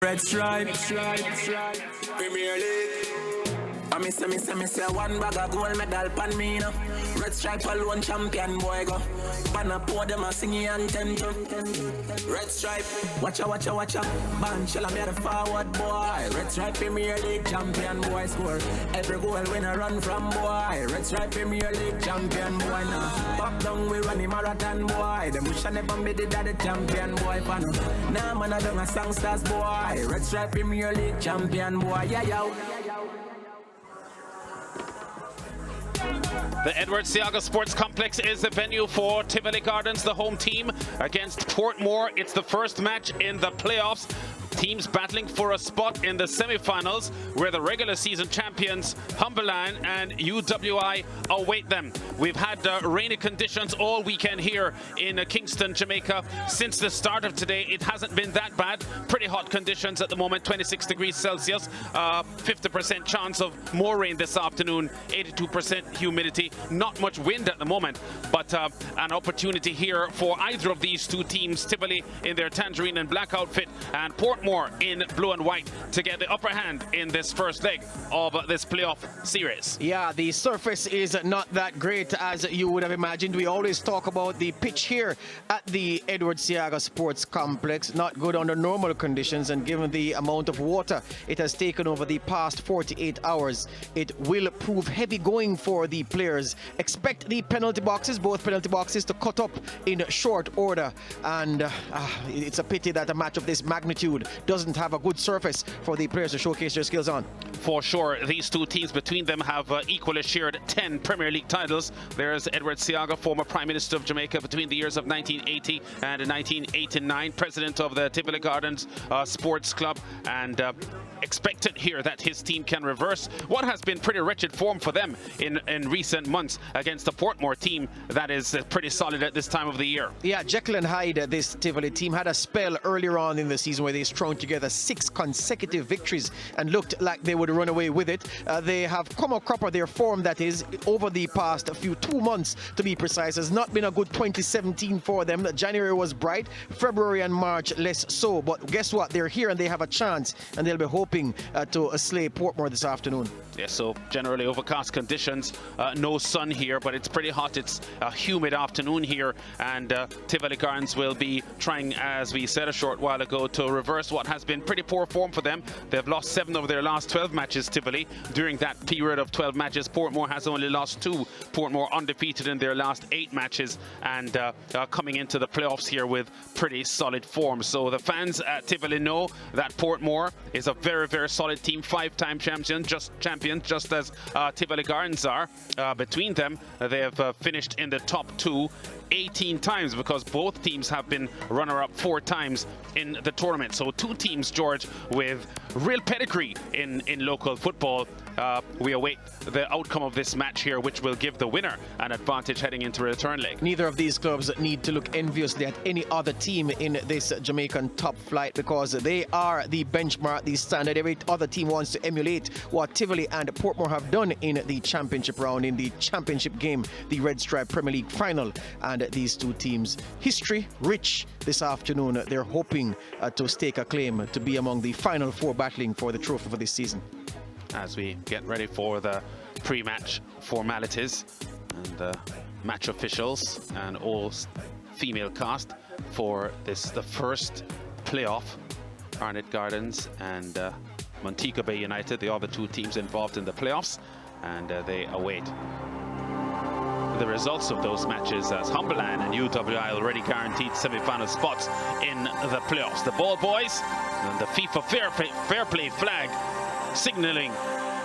Red stripe, Premier League. I miss one bag of gold medal pan me now. Red stripe alone champion boy go. Pan a pour them a singing anthem. Red stripe, watcha. Ban shall I be the forward boy. Red stripe Premier League champion boy score. Every goal when I run from boy. Red stripe Premier League champion boy now. Pop down we run the marathon boy. Them wish I never made it that the champion boy fan. Nah man I done a songsters boy. Red stripe Premier League champion boy. Yeah yo. The Edward Seaga Sports Complex is the venue for Tivoli Gardens, the home team, against Portmore. It's the first match in the playoffs. Teams battling for a spot in the semi-finals, where the regular season champions Humberland and UWI await them. We've had rainy conditions all weekend here in Kingston, Jamaica. Since the start of today, it hasn't been that bad. Pretty hot conditions at the moment, 26 degrees Celsius, 50% chance of more rain this afternoon, 82% humidity, not much wind at the moment, but an opportunity here for either of these two teams, Tivoli in their tangerine and black outfit and Portmore in blue and white, to get the upper hand in this first leg of this playoff series. Yeah, the surface is not that great as you would have imagined. We always talk about the pitch here at the Edward Seaga Sports Complex. Not good under normal conditions, and given the amount of water it has taken over the past 48 hours, it will prove heavy going for the players. Expect the penalty boxes, both penalty boxes, to cut up in short order, and it's a pity that a match of this magnitude doesn't have a good surface for the players to showcase their skills on. For sure, these two teams between them have equally shared 10 Premier League titles. There's Edward Seaga, former Prime Minister of Jamaica between the years of 1980 and 1989, president of the Tivoli Gardens Sports Club, and expected here that his team can reverse what has been pretty wretched form for them in recent months against a Portmore team that is pretty solid at this time of the year. Yeah, Jekyll and Hyde, this Tivoli team, had a spell earlier on in the season where they strung together 6 consecutive victories and looked like they would run away with it. They have come a crop of their form, that is, over the past 2 months to be precise. Has not been a good 2017 for them. January was bright, February and March less so, but guess what? They're here and they have a chance, and they'll be hoping to slay Portmore this afternoon. Yeah, so generally overcast conditions, no sun here, but it's pretty hot. It's a humid afternoon here, and Tivoli Gardens will be trying, as we said a short while ago, to reverse what has been pretty poor form for them. They've lost 7 of their last 12 matches, Tivoli. During that period of 12 matches, Portmore has only lost 2. Portmore undefeated in their last 8 matches, and coming into the playoffs here with pretty solid form. So the fans at Tivoli know that Portmore is a very, very solid team, 5-time champions, just as Tivoli Gardens are. Between them, they have finished in the top 2 18 times, because both teams have been runner-up 4 times in the tournament. So 2 teams, George, with real pedigree in local football. We await the outcome of this match here, which will give the winner an advantage heading into the return leg. Neither of these clubs need to look enviously at any other team in this Jamaican top flight, because they are the benchmark, the standard. Every other team wants to emulate what Tivoli and Portmore have done in the championship round, in the championship game, the Red Stripe Premier League final. And these two teams, history rich this afternoon. They're hoping to stake a claim to be among the final 4 battling for the trophy for this season. As we get ready for the pre-match formalities and the match officials and all female cast for the first playoff, Arnett Gardens and Montego Bay United, the other 2 teams involved in the playoffs, and they await the results of those matches, as Humberland and UWI already guaranteed semi-final spots in the playoffs. The ball boys and the FIFA fair play flag signaling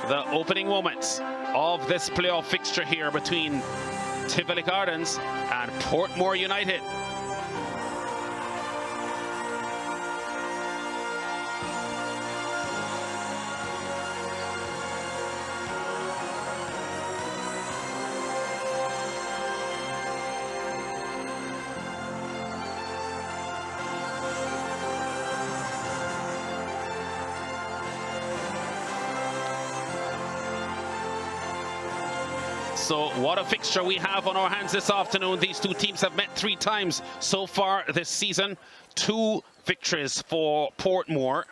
the opening moments of this playoff fixture here between Tivoli Gardens and Portmore United. So what a fixture we have on our hands this afternoon. These 2 teams have met 3 times so far this season. 2 victories for Portmore,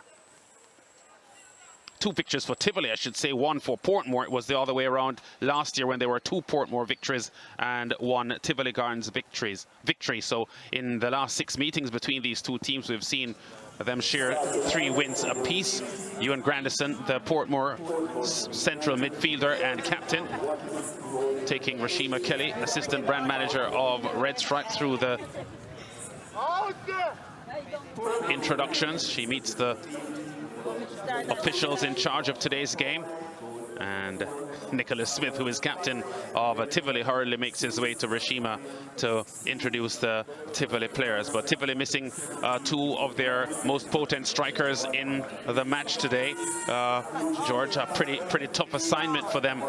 two victories for Tivoli, I should say, one for Portmore. It was the other way around last year when there were 2 Portmore victories and 1 Tivoli Gardens victory. So in the last 6 meetings between these two teams, we've seen them share 3 wins apiece. Ewan Grandison, the Portmore central midfielder and captain, taking Rashima Kelly, assistant brand manager of Red Stripe, through the introductions. She meets the officials in charge of today's game, and Nicholas Smith, who is captain of Tivoli, hurriedly makes his way to Rashima to introduce the Tivoli players. But Tivoli missing 2 of their most potent strikers in the match today. George, a pretty tough assignment for them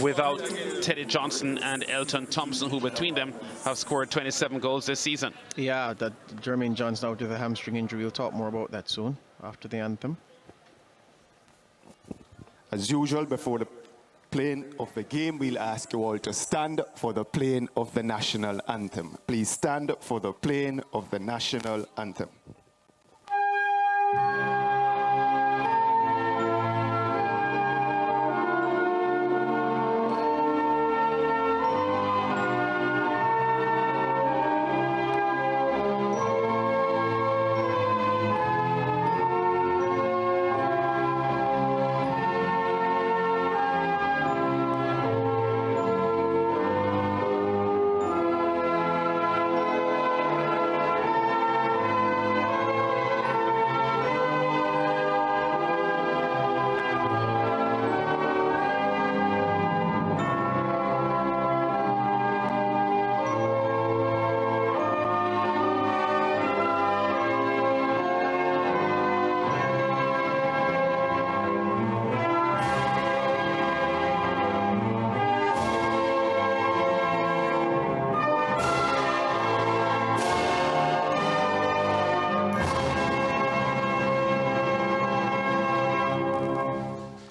without Teddy Johnson and Elton Thompson, who between them have scored 27 goals this season. Yeah, that Jermaine Johnson out with a hamstring injury. We'll talk more about that soon after the anthem. As usual, before the playing of the game, we'll ask you all to stand for the playing of the national anthem. Please stand for the playing of the national anthem.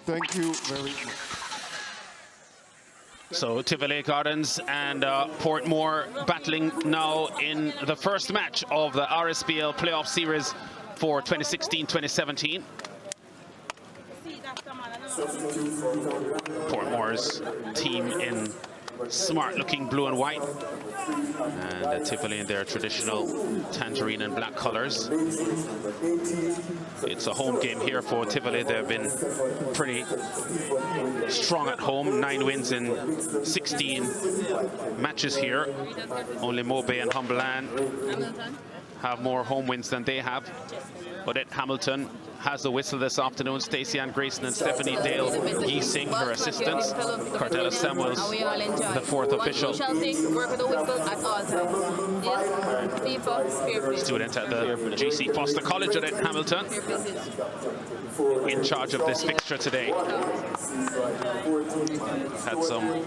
Thank you very much. So Tivoli Gardens and Portmore battling now in the first match of the RSPL playoff series for 2016-2017. Portmore's team in smart-looking blue and white, and Tivoli in their traditional tangerine and black colors. It's a home game here for Tivoli. They've been pretty strong at home. 9 wins in 16 matches here. Only Mobay and Humberland have more home wins than they have. Odette Hamilton has the whistle this afternoon. Stacey Ann Grayson and Stephanie Dale Yee-Sing, her assistants. Cardella Samuels, the 4th official. Student at the GC Foster College, Odette Hamilton, in charge of this fixture today. Had some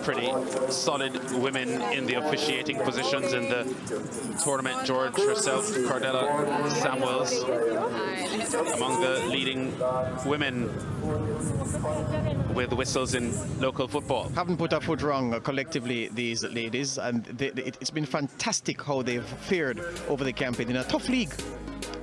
pretty solid women in the officiating positions in the tournament. George herself, Cardella Samuels, among the leading women with whistles in local football. Haven't put a foot wrong collectively, these ladies, and it's been fantastic how they've fared over the campaign in a tough league.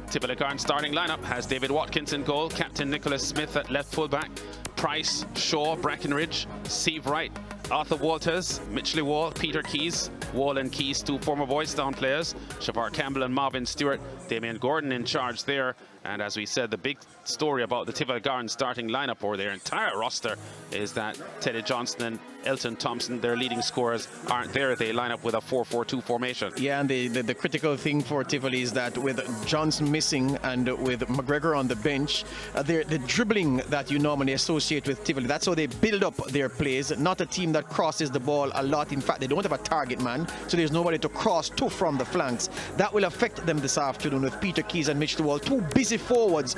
Tivoli Gardens starting lineup has David Watkins in goal, Captain Nicholas Smith at left fullback, Price, Shaw, Brackenridge, Steve Wright, Arthur Walters, Mitchley Wall, Peter Keys, Wall and Keys, 2 former Boys Town players, Shavar Campbell and Marvin Stewart, Damien Gordon in charge there. And as we said, the big story about the Tivoli Gardens starting lineup, or their entire roster, is that Teddy Johnson and Elton Thompson, their leading scorers, aren't there. They line up with a 4-4-2 formation. Yeah, and the critical thing for Tivoli is that with Johnson missing and with McGregor on the bench, the dribbling that you normally associate with Tivoli, that's how they build up their plays. Not a team that crosses the ball a lot. In fact, they don't have a target man, so there's nobody to cross to from the flanks. That will affect them this afternoon with Peter Keys and Mitch Wall, 2 busy forwards,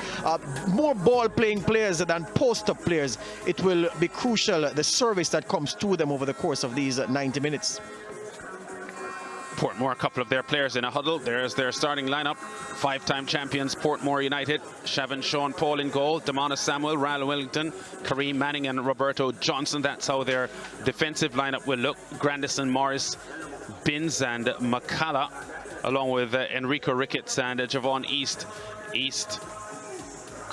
more ball-playing players than post-up players. It will be crucial, the service that comes to them over the course of these 90 minutes. Portmore, a couple of their players in a huddle. There's their starting lineup. 5-time champions Portmore United. Shavin Sean Paul in goal. Damona Samuel, Ryan Wellington, Kareem Manning and Roberto Johnson. That's how their defensive lineup will look. Grandison, Morris, Binns and McCalla, along with Enrico Ricketts and Javon East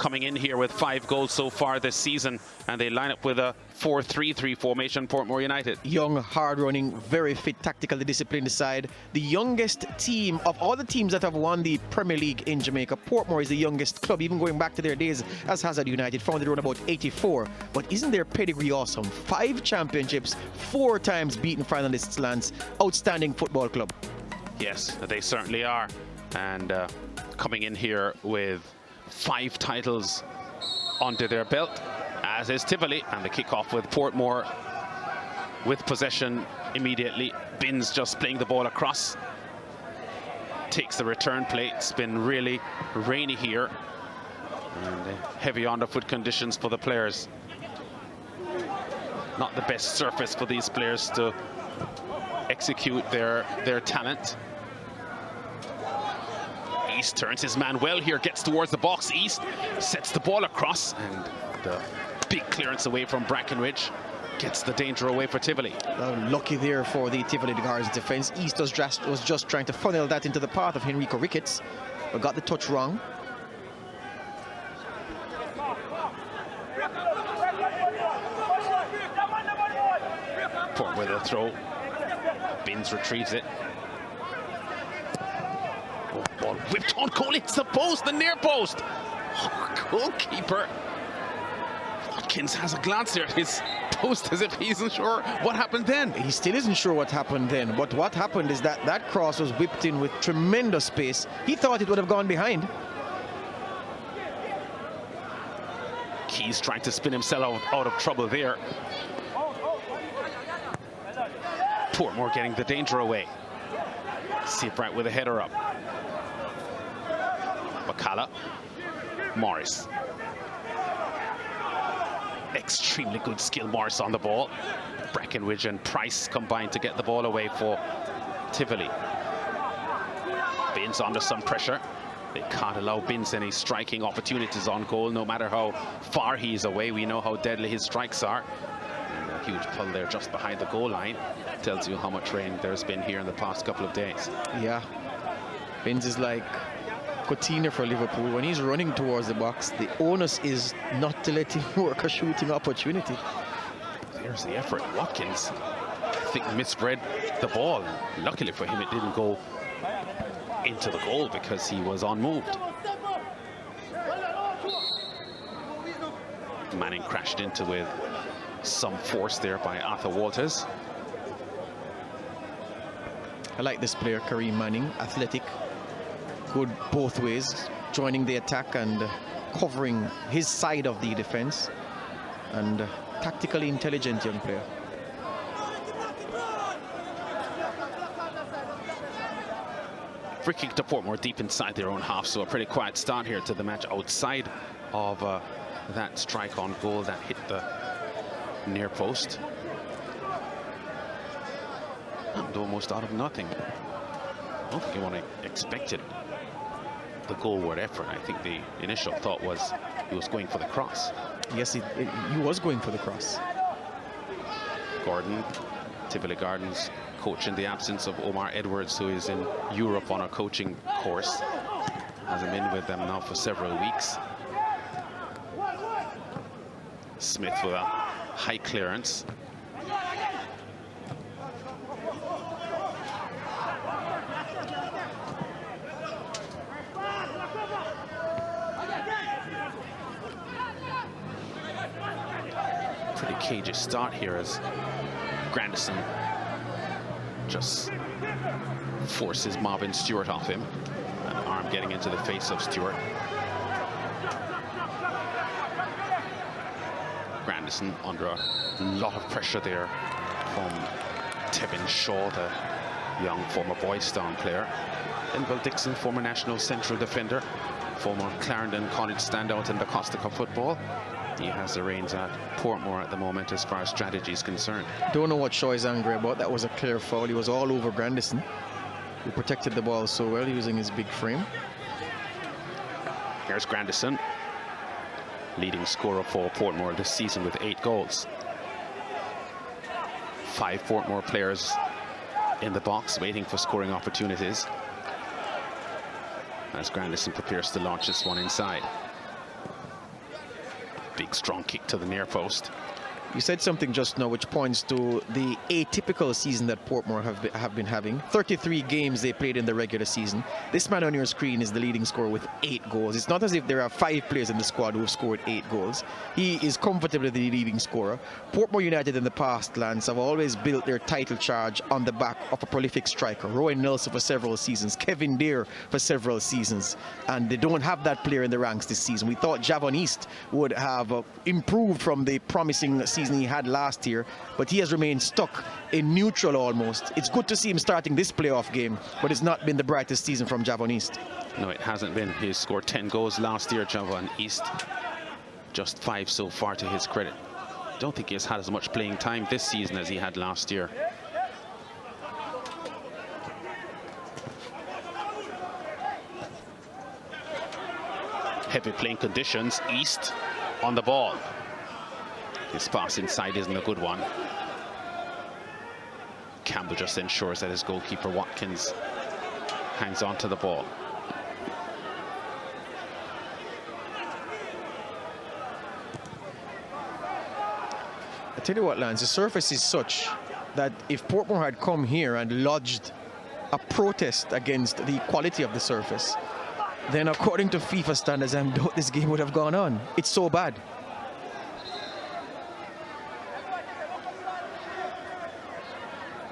coming in here with 5 goals so far this season, and they line up with a 4-3-3 formation, Portmore United. Young, hard-running, very fit, tactically disciplined side. The youngest team of all the teams that have won the Premier League in Jamaica. Portmore is the youngest club, even going back to their days as Hazard United, founded around about 84. But isn't their pedigree awesome? 5 championships, 4 times beaten finalists, Lance. Outstanding football club. Yes, they certainly are. And coming in here with 5 titles under their belt, as is Tivoli, and the kickoff with Portmore with possession immediately. Binns just playing the ball across, takes the return play. It's been really rainy here and heavy underfoot conditions for the players. Not the best surface for these players to execute their talent. East turns his man well here, gets towards the box. East sets the ball across, and the big clearance away from Brackenridge gets the danger away for Tivoli. Lucky there for the Tivoli Guards defense. East was just trying to funnel that into the path of Henrico Ricketts, but got the touch wrong. Port with a throw. Binns retrieves it. Oh, ball whipped on goal. It's the post, the near post. Oh, goalkeeper Watkins has a glance there at his post as if he isn't sure what happened then. He still isn't sure what happened then, but what happened is that cross was whipped in with tremendous space. He thought it would have gone behind. Keys trying to spin himself out of trouble there. Portmore getting the danger away. Seabright with a header up. Bacala. Morris. Extremely good skill, Morris on the ball. Brackenridge and Price combined to get the ball away for Tivoli. Binns under some pressure. They can't allow Binns any striking opportunities on goal, no matter how far he's away. We know how deadly his strikes are. And a huge pull there just behind the goal line. Tells you how much rain there's been here in the past couple of days. Yeah. Binns is like Coutinho for Liverpool. When he's running towards the box, the onus is not to let him work a shooting opportunity. There's the effort. Watkins, I think, misread the ball. Luckily for him, it didn't go into the goal because he was unmoved. Manning crashed into with some force there by Arthur Walters. I like this player, Kareem Manning, athletic, good both ways, joining the attack and covering his side of the defense, and tactically intelligent young player. Free kick to Portmore deep inside their own half, so a pretty quiet start here to the match outside of that strike on goal that hit the near post. And almost out of nothing. I don't think anyone expected the goalward effort. I think the initial thought was he was going for the cross. Yes, he was going for the cross. Gordon, Tivoli Gardens coach in the absence of Omar Edwards, who is in Europe on a coaching course. Hasn't been with them now for several weeks. Smith with a high clearance. Pretty cagey start here as Grandison just forces Marvin Stewart off him. An arm getting into the face of Stewart. Grandison under a lot of pressure there from Tevin Shaw, the young former Boys Town player. Denville Dixon, former national central defender, former Clarendon College standout in the Costa Cup football. He has the reins at Portmore at the moment as far as strategy is concerned. Don't know what Shaw is angry about. That was a clear foul. He was all over Grandison, who protected the ball so well using his big frame. Here's Grandison, leading scorer for Portmore this season with 8 goals. 5 Portmore players in the box waiting for scoring opportunities as Grandison prepares to launch this one inside. Big strong kick to the near post. You said something just now which points to the atypical season that Portmore have been having. 33 games they played in the regular season. This man on your screen is the leading scorer with 8 goals. It's not as if there are 5 players in the squad who have scored 8 goals. He is comfortably the leading scorer. Portmore United in the past, Lance, have always built their title charge on the back of a prolific striker. Rowan Nelson for several seasons, Kevin Deere for several seasons, and they don't have that player in the ranks this season. We thought Javon East would have improved from the promising season he had last year, but he has remained stuck in neutral almost. It's good to see him starting this playoff game, but it's not been the brightest season from Javon East. No, it hasn't been. He scored 10 goals last year, Javon East. Just 5 so far to his credit. Don't think he's had as much playing time this season as he had last year. Heavy playing conditions. East on the ball. His pass inside isn't a good one. Campbell just ensures that his goalkeeper Watkins hangs on to the ball. I tell you what, Lance, the surface is such that if Portmore had come here and lodged a protest against the quality of the surface, then according to FIFA standards, I doubt this game would have gone on. It's so bad.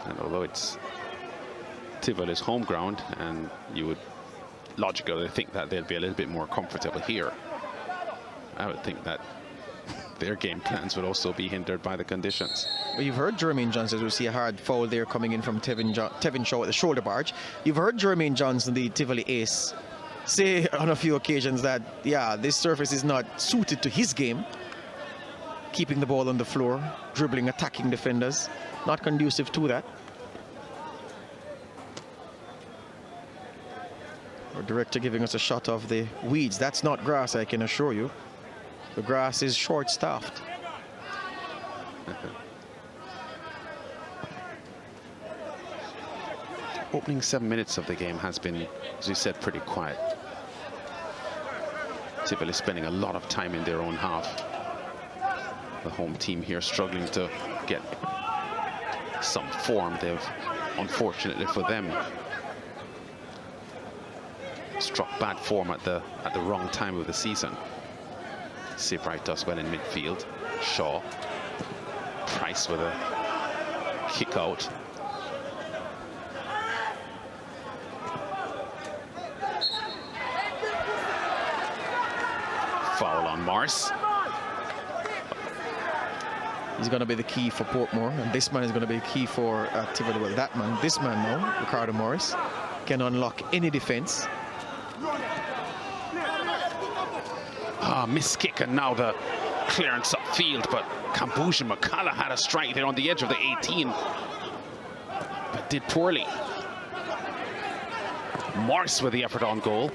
And although it's Tivoli's home ground, and you would logically think that they'll be a little bit more comfortable here, I would think that their game plans would also be hindered by the conditions. Well, you've heard Jermaine Johnson, we see a hard foul there coming in from Tevin Shaw at the shoulder barge. You've heard Jermaine Johnson, the Tivoli ace, say on a few occasions that, yeah, this surface is not suited to his game. Keeping the ball on the floor, dribbling, attacking defenders, not conducive to that. Our director giving us a shot of the weeds. That's not grass, I can assure you. The grass is short-staffed. Opening 7 minutes of the game has been, as you said, pretty quiet. Tivoli spending a lot of time in their own half. The home team here struggling to get some form. They've, unfortunately for them, struck bad form at the wrong time of the season. Seabright does well in midfield. Shaw, Price with a kick out. Foul on Morris. He's going to be the key for Portmore, and this man is going to be the key for Tivoli. Well, that man, this man now, Ricardo Morris, can unlock any defense. Miss kick, and now the clearance upfield, but Kambuja McCullough had a strike there on the edge of the 18, but did poorly. Morris with the effort on goal.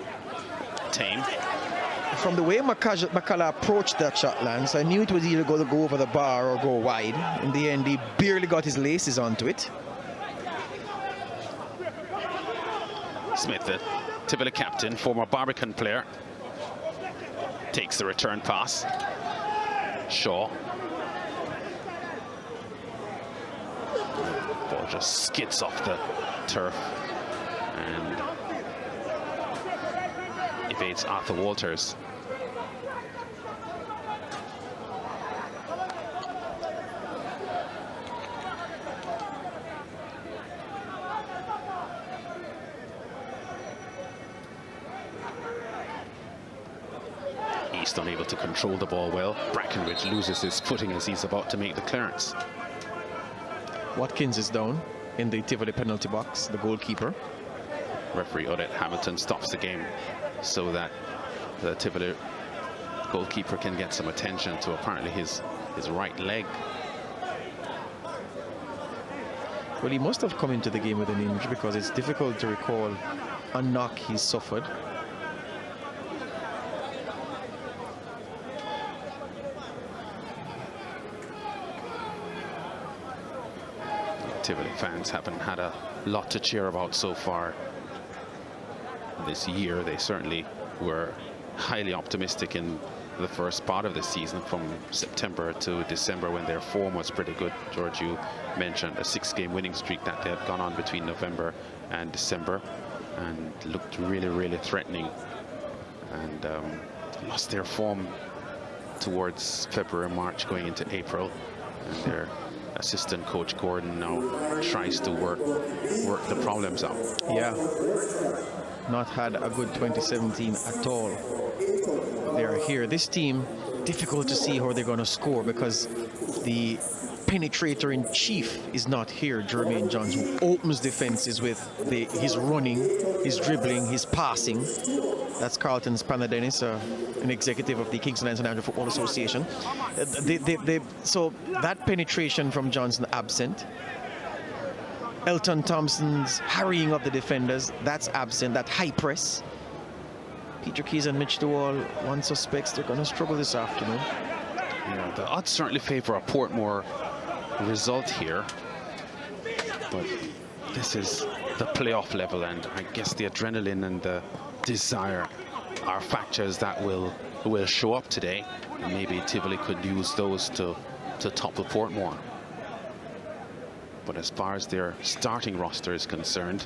Tame. From the way McCullough approached that shot, Lance, I knew it was either going to go over the bar or go wide. In the end, he barely got his laces onto it. Smith, the Tivoli captain, former Barbican player, takes the return pass. Shaw. Ball just skids off the turf and evades Arthur Walters. East unable to control the ball well. Brackenridge loses his footing as he's about to make the clearance. Watkins is down in the Tivoli penalty box, the goalkeeper. Referee Odette Hamilton stops the game so that the Tivoli goalkeeper can get some attention to apparently his right leg. Well, he must have come into the game with an injury because it's difficult to recall a knock he suffered. Tivoli fans haven't had a lot to cheer about so far this year. They certainly were highly optimistic in the first part of the season from September to December when their form was pretty good. George, you mentioned a 6-game winning streak that they had gone on between November and December and looked really, really threatening, and lost their form towards February, March, going into April, and their assistant coach Gordon now tries to work the problems out. Yeah, not had a good 2017 at all. They're here. This team, difficult to see how they're going to score because the penetrator in chief is not here. Jermaine Johns, who opens defenses with his running, his dribbling, his passing. That's Carlton Spanner Dennis, an executive of the Kingston International Football Association. So that penetration from Johnson absent. Elton Thompson's harrying up the defenders, that's absent. That high press. Peter Keys and Mitch DeWall, one suspects they're going to struggle this afternoon. Yeah, the odds certainly favor a Portmore result here, but this is the playoff level, and I guess the adrenaline and the desire are factors that will show up today, and maybe Tivoli could use those to topple Portmore. But as far as their starting roster is concerned,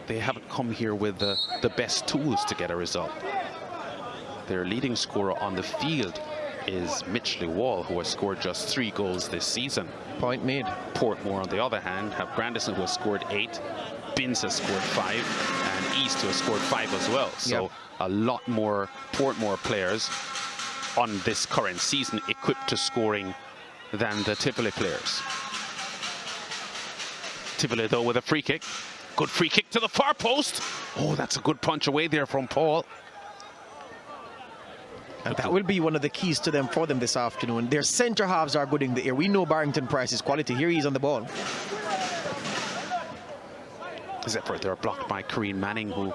they haven't come here with the best tools to get a result. Their leading scorer on the field is Mitchley Wall, who has scored just 3 goals this season. Point made. Portmore, on the other hand, have Grandison, who has scored 8, Binns has scored 5, and East, who has scored 5 as well. So yep, a lot more Portmore players on this current season equipped to scoring than the Tivoli players. Tivoli, though, with a free kick. Good free kick to the far post. Oh, that's a good punch away there from Paul. And that will be one of the keys to them for them this afternoon. Their centre halves are good in the air. We know Barrington Price's quality. Here he is on the ball. His effort there blocked by Kareem Manning, who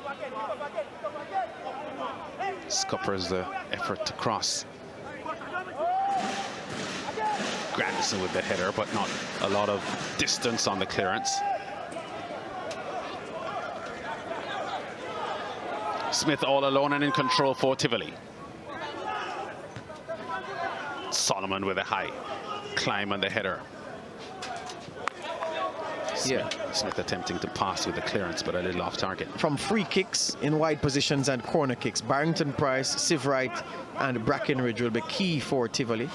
scuppers the effort to cross. Grandison with the header, but not a lot of distance on the clearance. Smith all alone and in control for Tivoli. Solomon with a high climb on the header. Smith attempting to pass with the clearance, but a little off target. From free kicks in wide positions and corner kicks, Barrington Price, Sivrite, and Brackenridge will be key for Tivoli.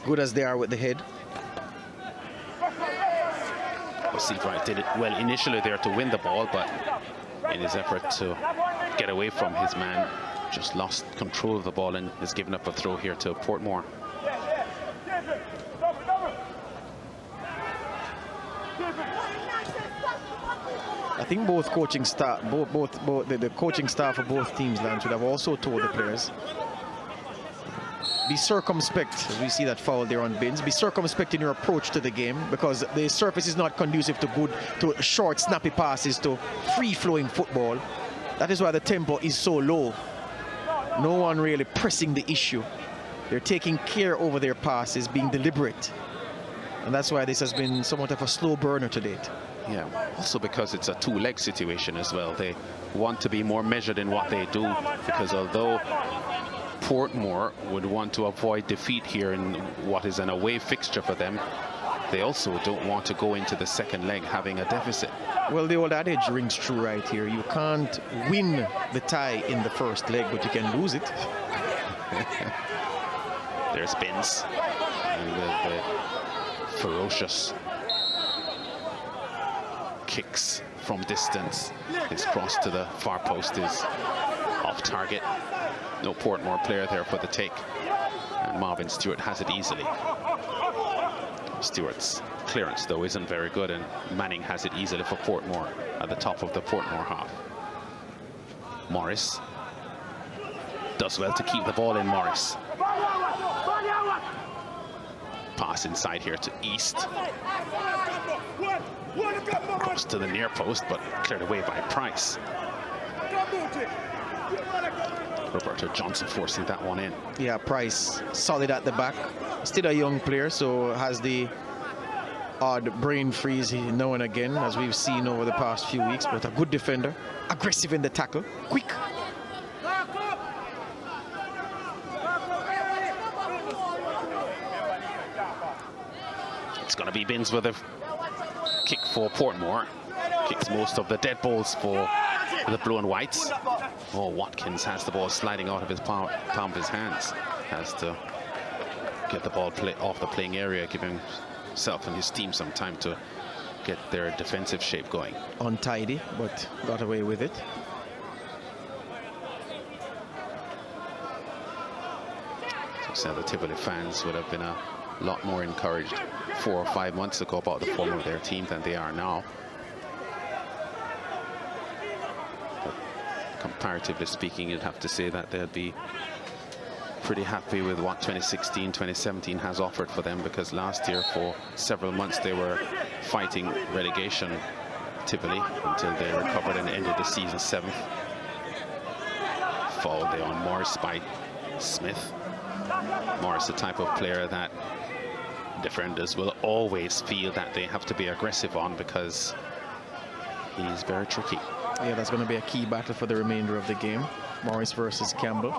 Good as they are with the head. Sivrite did it well initially there to win the ball, but in his effort to get away from his man, just lost control of the ball and has given up a throw here to Portmore. I think both coaching staff, the coaching staff of both teams, Lance, would have also told the players, be circumspect, as we see that foul there on Binns. Be circumspect in your approach to the game, because the surface is not conducive to short, snappy passes, to free-flowing football. That is why the tempo is so low. No one really pressing the issue. They're taking care over their passes, being deliberate. And that's why this has been somewhat of a slow burner to date. Yeah, also because it's a 2-leg situation as well. They want to be more measured in what they do, because although Portmore would want to avoid defeat here in what is an away fixture for them, they also don't want to go into the second leg having a deficit. Well, the old adage rings true right here. You can't win the tie in the first leg, but you can lose it. There's Binns, and the ferocious kicks from distance. His cross to the far post is off target. No Portmore player there for the take, and Marvin Stewart has it easily. Stewart's clearance, though, isn't very good, and Manning has it easily for Portmore at the top of the Portmore half. Morris does well to keep the ball in. Morris. Pass inside here to East. Cross to the near post, but cleared away by Price. Roberto Johnson forcing that one in. Yeah, Price solid at the back. Still a young player, so has the odd brain freeze now and again, as we've seen over the past few weeks, but a good defender, aggressive in the tackle, quick. going to be Binns with a kick for Portmore. Kicks most of the dead balls for the blue and whites. Oh, Watkins has the ball sliding out of his palm of his hands. Has to get the ball off the playing area, giving himself and his team some time to get their defensive shape going. Untidy, but got away with it. So the Tivoli fans would have been a lot more encouraged 4 or 5 months ago about the form of their team than they are now. But comparatively speaking, you'd have to say that they'd be pretty happy with what 2016, 2017 has offered for them, because last year for several months they were fighting relegation, Tivoli, until they recovered and ended the season 7th. Foul there on Morris by Smith. Morris, the type of player that defenders will always feel that they have to be aggressive on, because he's very tricky. Yeah, that's going to be a key battle for the remainder of the game. Morris versus Campbell.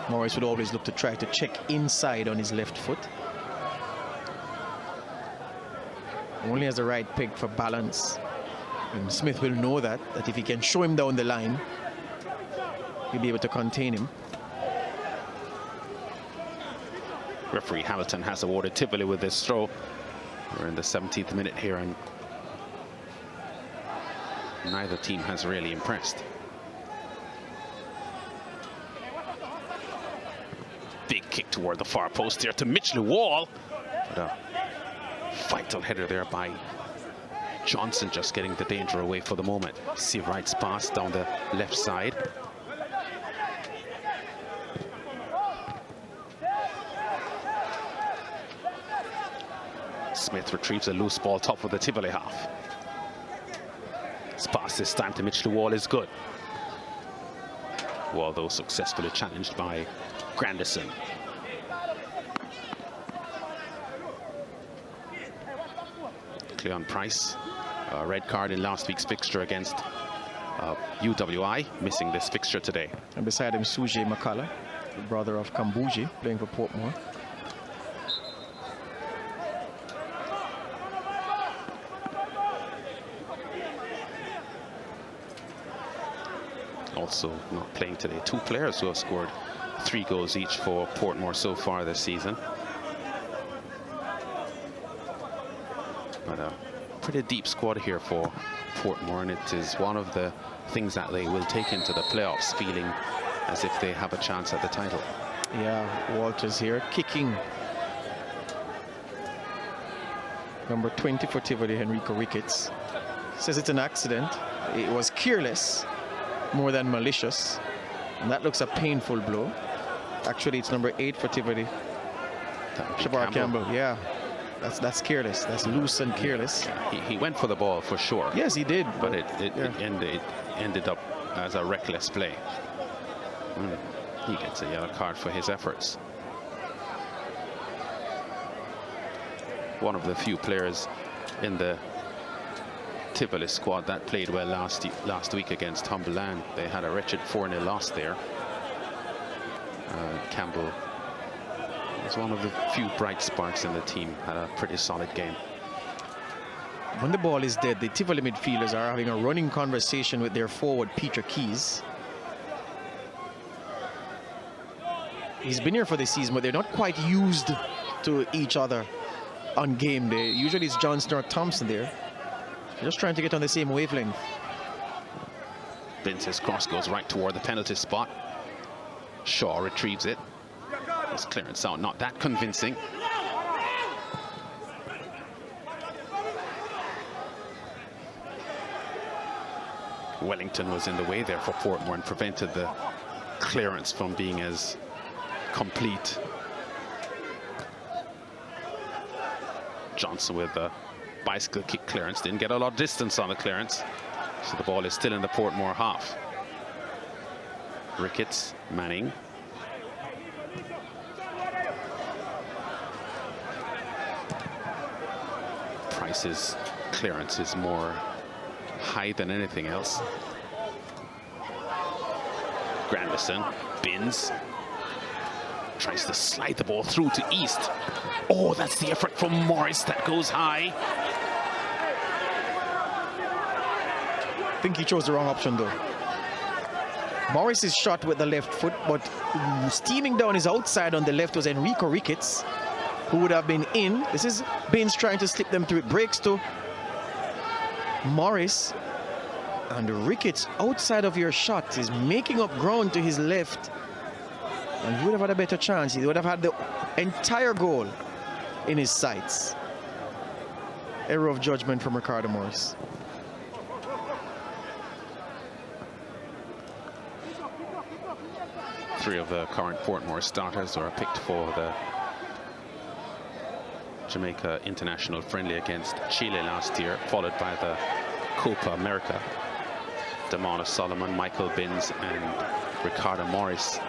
Morris would always look to try to check inside on his left foot. Only has the right peg for balance. And Smith will know that if he can show him down the line, he'll be able to contain him. Referee Hamilton has awarded Tivoli with this throw. We're in the 17th minute here, and neither team has really impressed. Big kick toward the far post there to Mitchell Wall. But a vital header there by Johnson, just getting the danger away for the moment. See Wright's pass down the left side. Smith retrieves a loose ball top of the Tivoli half. His pass this time to Mitchell Wall is good. Wall, though, successfully challenged by Grandison. Cleon Price, a red card in last week's fixture against UWI, missing this fixture today. And beside him, Suje Makala, the brother of Kambuji, playing for Portmore. Also not playing today, 2 players who have scored 3 goals each for Portmore so far this season. But a pretty deep squad here for Portmore, and it is one of the things that they will take into the playoffs, feeling as if they have a chance at the title. Yeah, Walters here kicking. Number 20 for Tivoli, Henrico Ricketts. Says it's an accident. It was careless more than malicious, and that looks a painful blow. Actually, it's number 8 for Tivoli, Shabar Campbell. Yeah, that's careless. That's loose and careless. He went for the ball for sure. Yes, he did. But it ended up as a reckless play. He gets a yellow card for his efforts. One of the few players in the Tivoli squad that played well last week against Cumberland. They had a wretched 4-0 loss there. Campbell was one of the few bright sparks in the team, had a pretty solid game. When the ball is dead, the Tivoli midfielders are having a running conversation with their forward, Peter Keys. He's been here for the season, but they're not quite used to each other on game day. Usually it's Johnston or Thompson there. Just trying to get on the same wavelength. Vince's cross goes right toward the penalty spot. Shaw retrieves it. His clearance out, not that convincing. Wellington was in the way there for Portmore and prevented the clearance from being as complete. Johnson with the bicycle kick clearance, didn't get a lot of distance on the clearance, so the ball is still in the Portmore half. Ricketts, Manning. Price's clearance is more high than anything else. Grandison, Binns. Tries to slide the ball through to East. Oh, that's the effort from Morris that goes high. I think he chose the wrong option though. Morris is shot with the left foot, but steaming down his outside on the left was Enrico Ricketts, who would have been in. This is Baines trying to slip them through. It breaks to Morris, and Ricketts outside of your shot is making up ground to his left, and he would have had a better chance. He would have had the entire goal in his sights. Error of judgment from Ricardo Morris. Three of the current Portmore starters are picked for the Jamaica international friendly against Chile last year, followed by the Copa America. Damona Solomon, Michael Binns, and Ricardo Morris.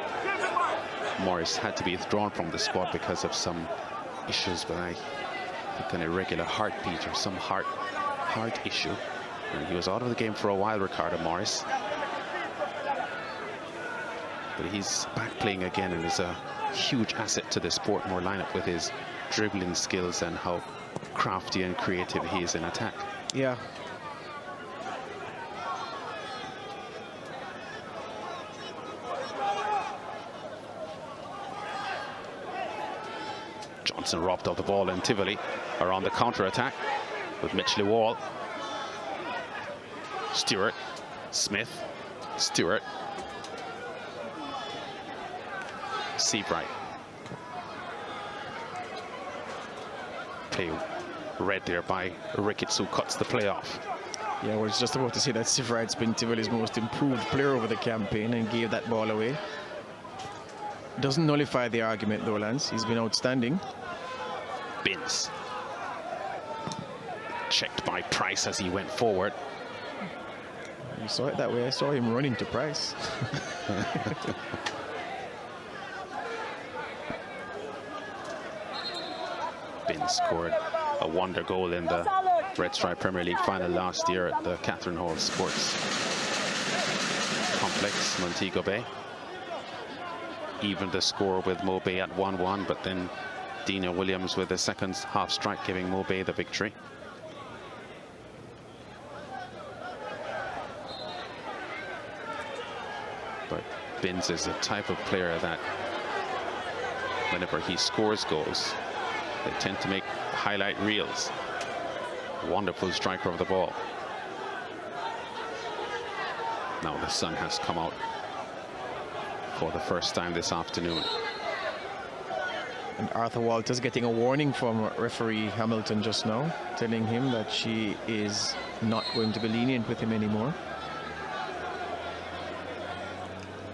Morris had to be withdrawn from the squad because of some issues with, I think, an irregular heartbeat or some heart issue. And he was out of the game for a while, Ricardo Morris. But he's back playing again and is a huge asset to this Portmore lineup with his dribbling skills and how crafty and creative he is in attack. Yeah. Johnson robbed of the ball, and Tivoli are on the counter-attack with Mitchley Wall. Stewart, Smith, Stewart. Seabright. Play read there by Ricketts, who cuts the play off. Yeah, I was just about to say that Seabright's been Tivoli's most improved player over the campaign and gave that ball away. Doesn't nullify the argument though, Lance. He's been outstanding. Binns. Checked by Price as he went forward. You saw it that way. I saw him running to Price. Binns scored a wonder goal in the Red Stripe Premier League final last year at the Catherine Hall Sports Complex, Montego Bay. Evened the score with Mo Bay at 1-1, but then Dina Williams with the second half strike giving Mo Bay the victory. But Binns is the type of player that whenever he scores goals, they tend to make highlight reels. Wonderful striker of the ball. Now the sun has come out for the first time this afternoon. And Arthur Walters getting a warning from referee Hamilton just now, telling him that she is not going to be lenient with him anymore.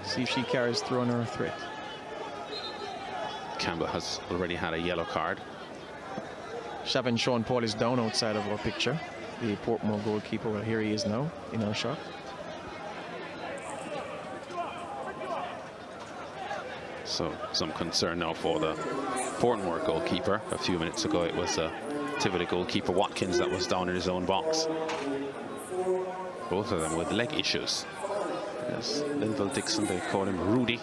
See if she carries through on her threat. Campbell has already had a yellow card. Shavin Sean Paul is down outside of our picture. The Portmore goalkeeper, well, here he is now in our shot. So some concern now for the Portmore goalkeeper. A few minutes ago it was Tivoli goalkeeper Watkins that was down in his own box. Both of them with leg issues. Yes, Linville Dixon, they call him Rudy.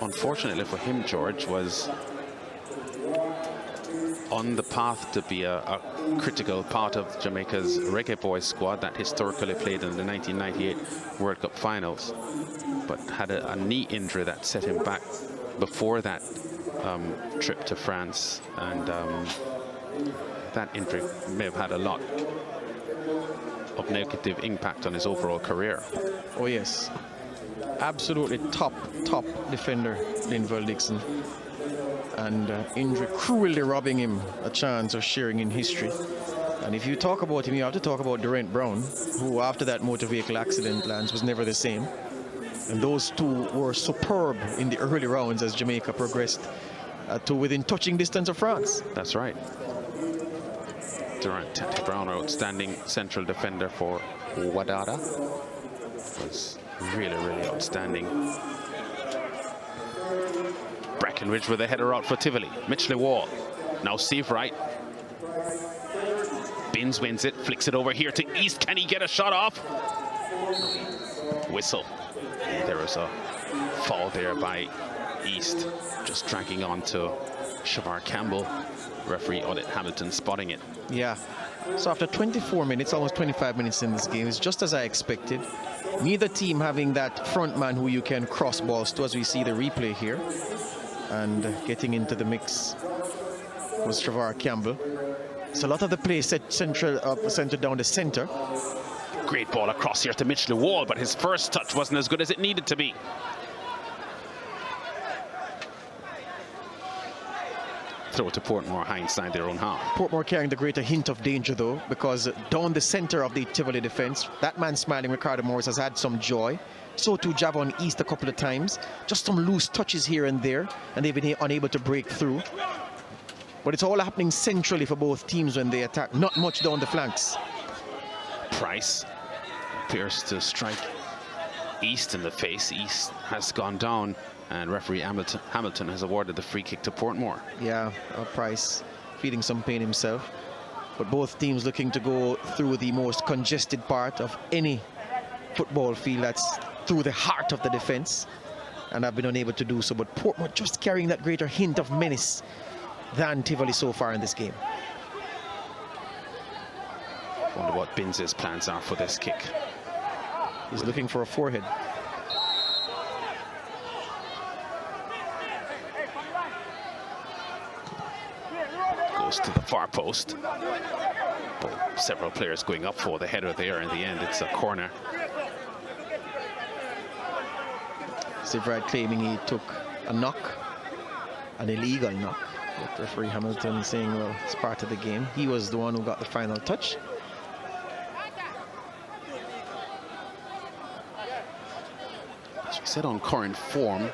Unfortunately for him, George was on the path to be a critical part of Jamaica's Reggae Boys squad that historically played in the 1998 World Cup finals, but had a knee injury that set him back before that trip to France, and that injury may have had a lot of negative impact on his overall career. Oh yes, absolutely top defender, Linville Dixon. And injury cruelly robbing him a chance of sharing in history. And if you talk about him, you have to talk about Durant Brown, who after that motor vehicle accident, Lance, was never the same. And those two were superb in the early rounds as Jamaica progressed to within touching distance of France. That's right. Durant Tati Brown, outstanding central defender for Wadada, was really outstanding. Breckenridge with a header out for Tivoli. Mitchley Wall. Now Seabright. Binns wins it, flicks it over here to East. Can he get a shot off? Whistle. There was a fall there by East just dragging on to Shavar Campbell. Referee Audit Hamilton spotting it. Yeah. So after 24 minutes, almost 25 minutes in this game, it's just as I expected. Neither team having that front man who you can cross balls to, as we see the replay here. And getting into the mix was Shavar Campbell. So a lot of the play set centered down the center. Great ball across here to Mitchell Wall, but his first touch wasn't as good as it needed to be. Throw to Portmore high inside their own half. Portmore carrying the greater hint of danger though, because down the center of the Tivoli defense, that man smiling, Ricardo Morris, has had some joy. So too Javon East a couple of times. Just some loose touches here and there, and they've been unable to break through. But it's all happening centrally for both teams when they attack, not much down the flanks. Price appears to strike East in the face. East has gone down, and referee Hamilton has awarded the free kick to Portmore. Yeah, Price feeling some pain himself. But both teams looking to go through the most congested part of any football field, that's through the heart of the defense, and have been unable to do so. But Portmore just carrying that greater hint of menace than Tivoli so far in this game. Wonder what Binz's plans are for this kick. He's looking for a forehead. Goes to the far post. But several players going up for the header there. In the end, it's a corner. Sivrad claiming he took a knock, an illegal knock. But referee Hamilton saying, well, it's part of the game. He was the one who got the final touch. As we said, on current form,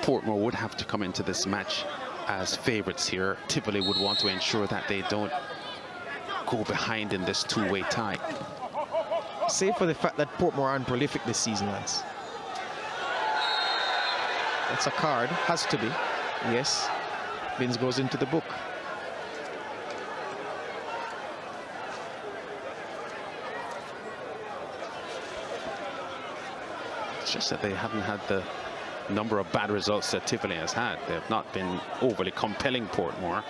Portmore would have to come into this match as favourites here. Tivoli would want to ensure that they don't go behind in this two-way tie. Save for the fact that Portmore aren't prolific this season, lads. That's a card, has to be. Yes. Binz goes into the book. It's just that they haven't had the number of bad results that Tivoli has had. They have not been overly compelling, Portmore.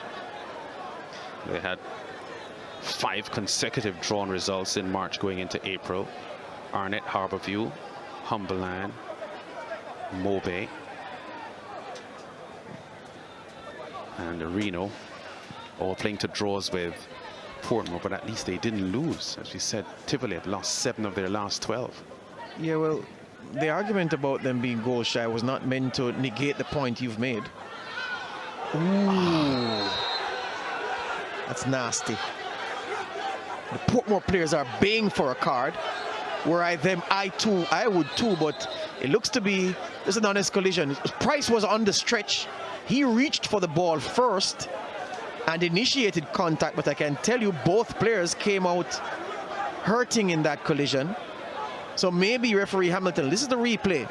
They had 5 consecutive drawn results in March going into April. Arnett, Harbourview, Humberland, Mobay, and Reno, all playing to draws with Portmore, but at least they didn't lose. As we said, Tivoli have lost 7 of their last 12. Yeah, well, the argument about them being goal shy was not meant to negate the point you've made. Ooh. That's nasty. The Portmore players are baying for a card, where I would too, but it looks to be there's an honest collision. Price was on the stretch. He reached for the ball first and initiated contact, but I can tell you both players came out hurting in that collision. So maybe referee Hamilton, this is the replay.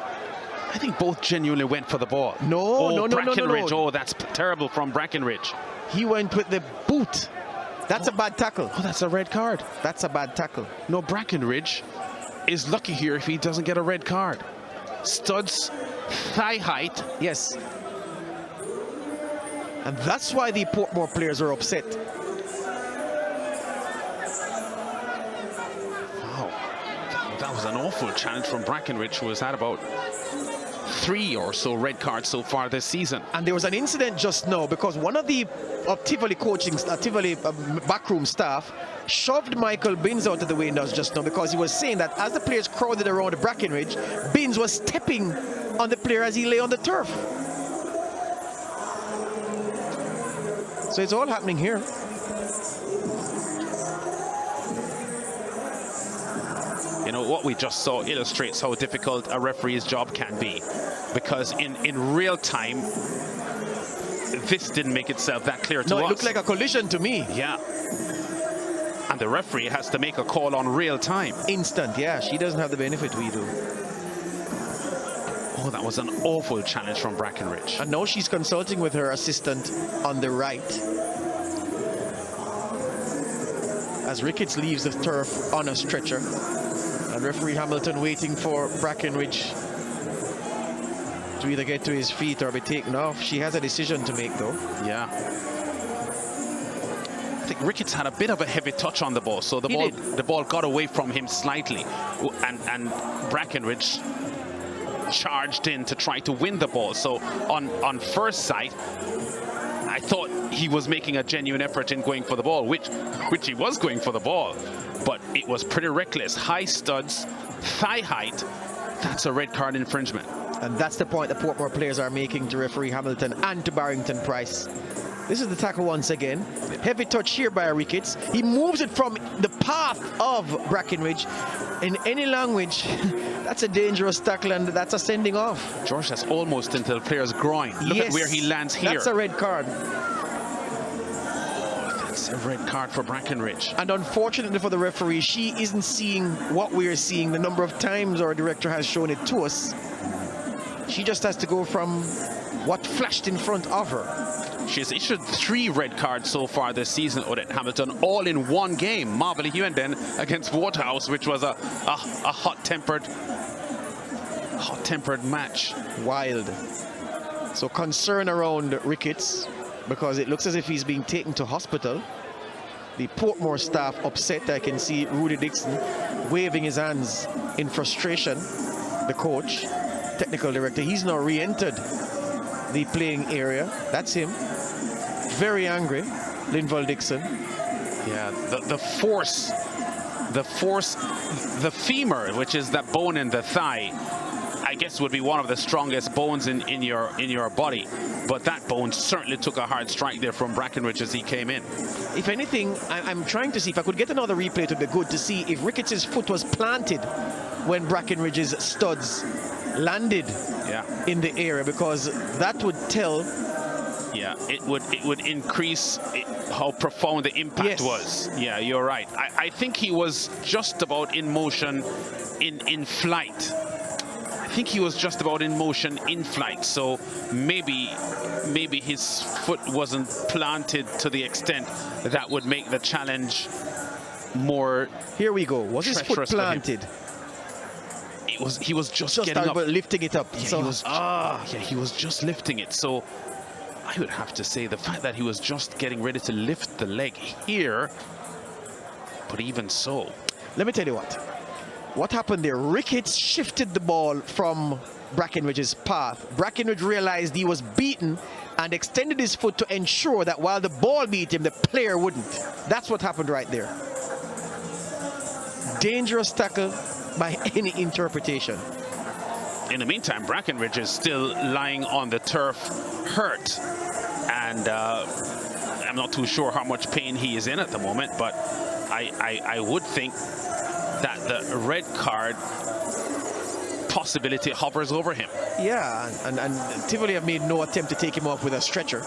I think both genuinely went for the ball. No. Brackenridge, oh, that's terrible from Brackenridge. He went with the boot. That's a bad tackle. Oh, that's a red card. That's a bad tackle. No, Brackenridge is lucky here if he doesn't get a red card. Studs thigh height. Yes. And that's why the Portmore players are upset. Wow. That was an awful challenge from Brackenridge, who has had about 3 or so red cards so far this season. And there was an incident just now because one of the Tivoli Tivoli backroom staff shoved Michael Binz out of the windows just now because he was saying that as the players crowded around Brackenridge, Binz was stepping on the player as he lay on the turf. So it's all happening here. You know, what we just saw illustrates how difficult a referee's job can be, because in real time, this didn't make itself that clear to us. No, it looked like a collision to me. Yeah. And the referee has to make a call on real time. Instant, yeah. She doesn't have the benefit we do. Oh, that was an awful challenge from Brackenridge. And now she's consulting with her assistant on the right. As Ricketts leaves the turf on a stretcher. And referee Hamilton waiting for Brackenridge to either get to his feet or be taken off. She has a decision to make, though. Yeah. I think Ricketts had a bit of a heavy touch on the ball, so the ball got away from him slightly, and Brackenridge charged in to try to win the ball. So on first sight, I thought he was making a genuine effort in going for the ball, which he was going for the ball, but it was pretty reckless. High studs, thigh height. That's a red card infringement. And that's the point the Portmore players are making to referee Hamilton and to Barrington Price. This is the tackle once again. Heavy touch here by Ricketts. He moves it from the path of Brackenridge. In any language, that's a dangerous tackle, and that's a sending off. George, that's almost into the player's groin. Look at where he lands here. That's a red card. That's a red card for Brackenridge. And unfortunately for the referee, she isn't seeing what we are seeing the number of times our director has shown it to us. She just has to go from what flashed in front of her. She's issued 3 red cards so far this season, Odette Hamilton, all in one game. Marvel Huenden against Waterhouse, which was a hot-tempered match. Wild. So concern around Ricketts, because it looks as if he's being taken to hospital. The Portmore staff upset. I can see Rudy Dixon waving his hands in frustration. The coach, technical director, he's now re-entered the playing area. That's him. Very angry, Linval Dixon. Yeah, the femur, which is that bone in the thigh, I guess would be one of the strongest bones in your body. But that bone certainly took a hard strike there from Brackenridge as he came in. If anything, I'm trying to see if I could get another replay to be good to see if Ricketts' foot was planted when Brackenridge's studs landed in the area, because that would tell. Yeah, it would increase how profound the impact was. Yeah, you're right. I think he was just about in motion in flight. I think he was just about in motion in flight. So maybe his foot wasn't planted to the extent that would make the challenge more. Here we go. Was his foot planted? He was just getting up, lifting it up. Yeah, so, he was just lifting it. So I would have to say the fact that he was just getting ready to lift the leg here, but even so. Let me tell you what happened there. Ricketts shifted the ball from Brackenridge's path. Brackenridge realized he was beaten and extended his foot to ensure that while the ball beat him, the player wouldn't. That's what happened right there. Dangerous tackle by any interpretation. In the meantime, Brackenridge is still lying on the turf, hurt, and I'm not too sure how much pain he is in at the moment, but I would think that the red card possibility hovers over him. Yeah, and Tivoli have made no attempt to take him off with a stretcher,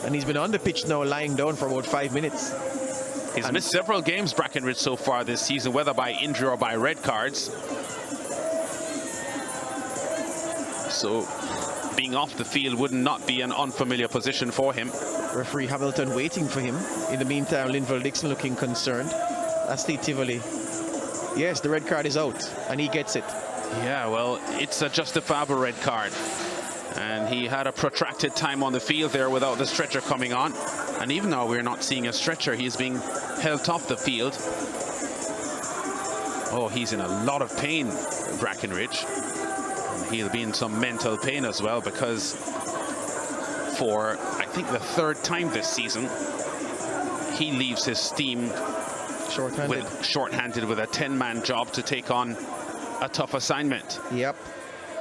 and he's been on the pitch now lying down for about 5 minutes. He's missed several games, Brackenridge, so far this season, whether by injury or by red cards. So being off the field would not be an unfamiliar position for him. Referee Hamilton waiting for him. In the meantime, Linval Dixon looking concerned. That's the Tivoli. Yes, the red card is out, and he gets it. Yeah, well, it's a justifiable red card. And he had a protracted time on the field there without the stretcher coming on. And even though we're not seeing a stretcher, he's being held off the field. Oh, he's in a lot of pain, Brackenridge. And he'll be in some mental pain as well, because for, I think, the 3rd time this season, he leaves his team short-handed with a 10-man job to take on a tough assignment. Yep.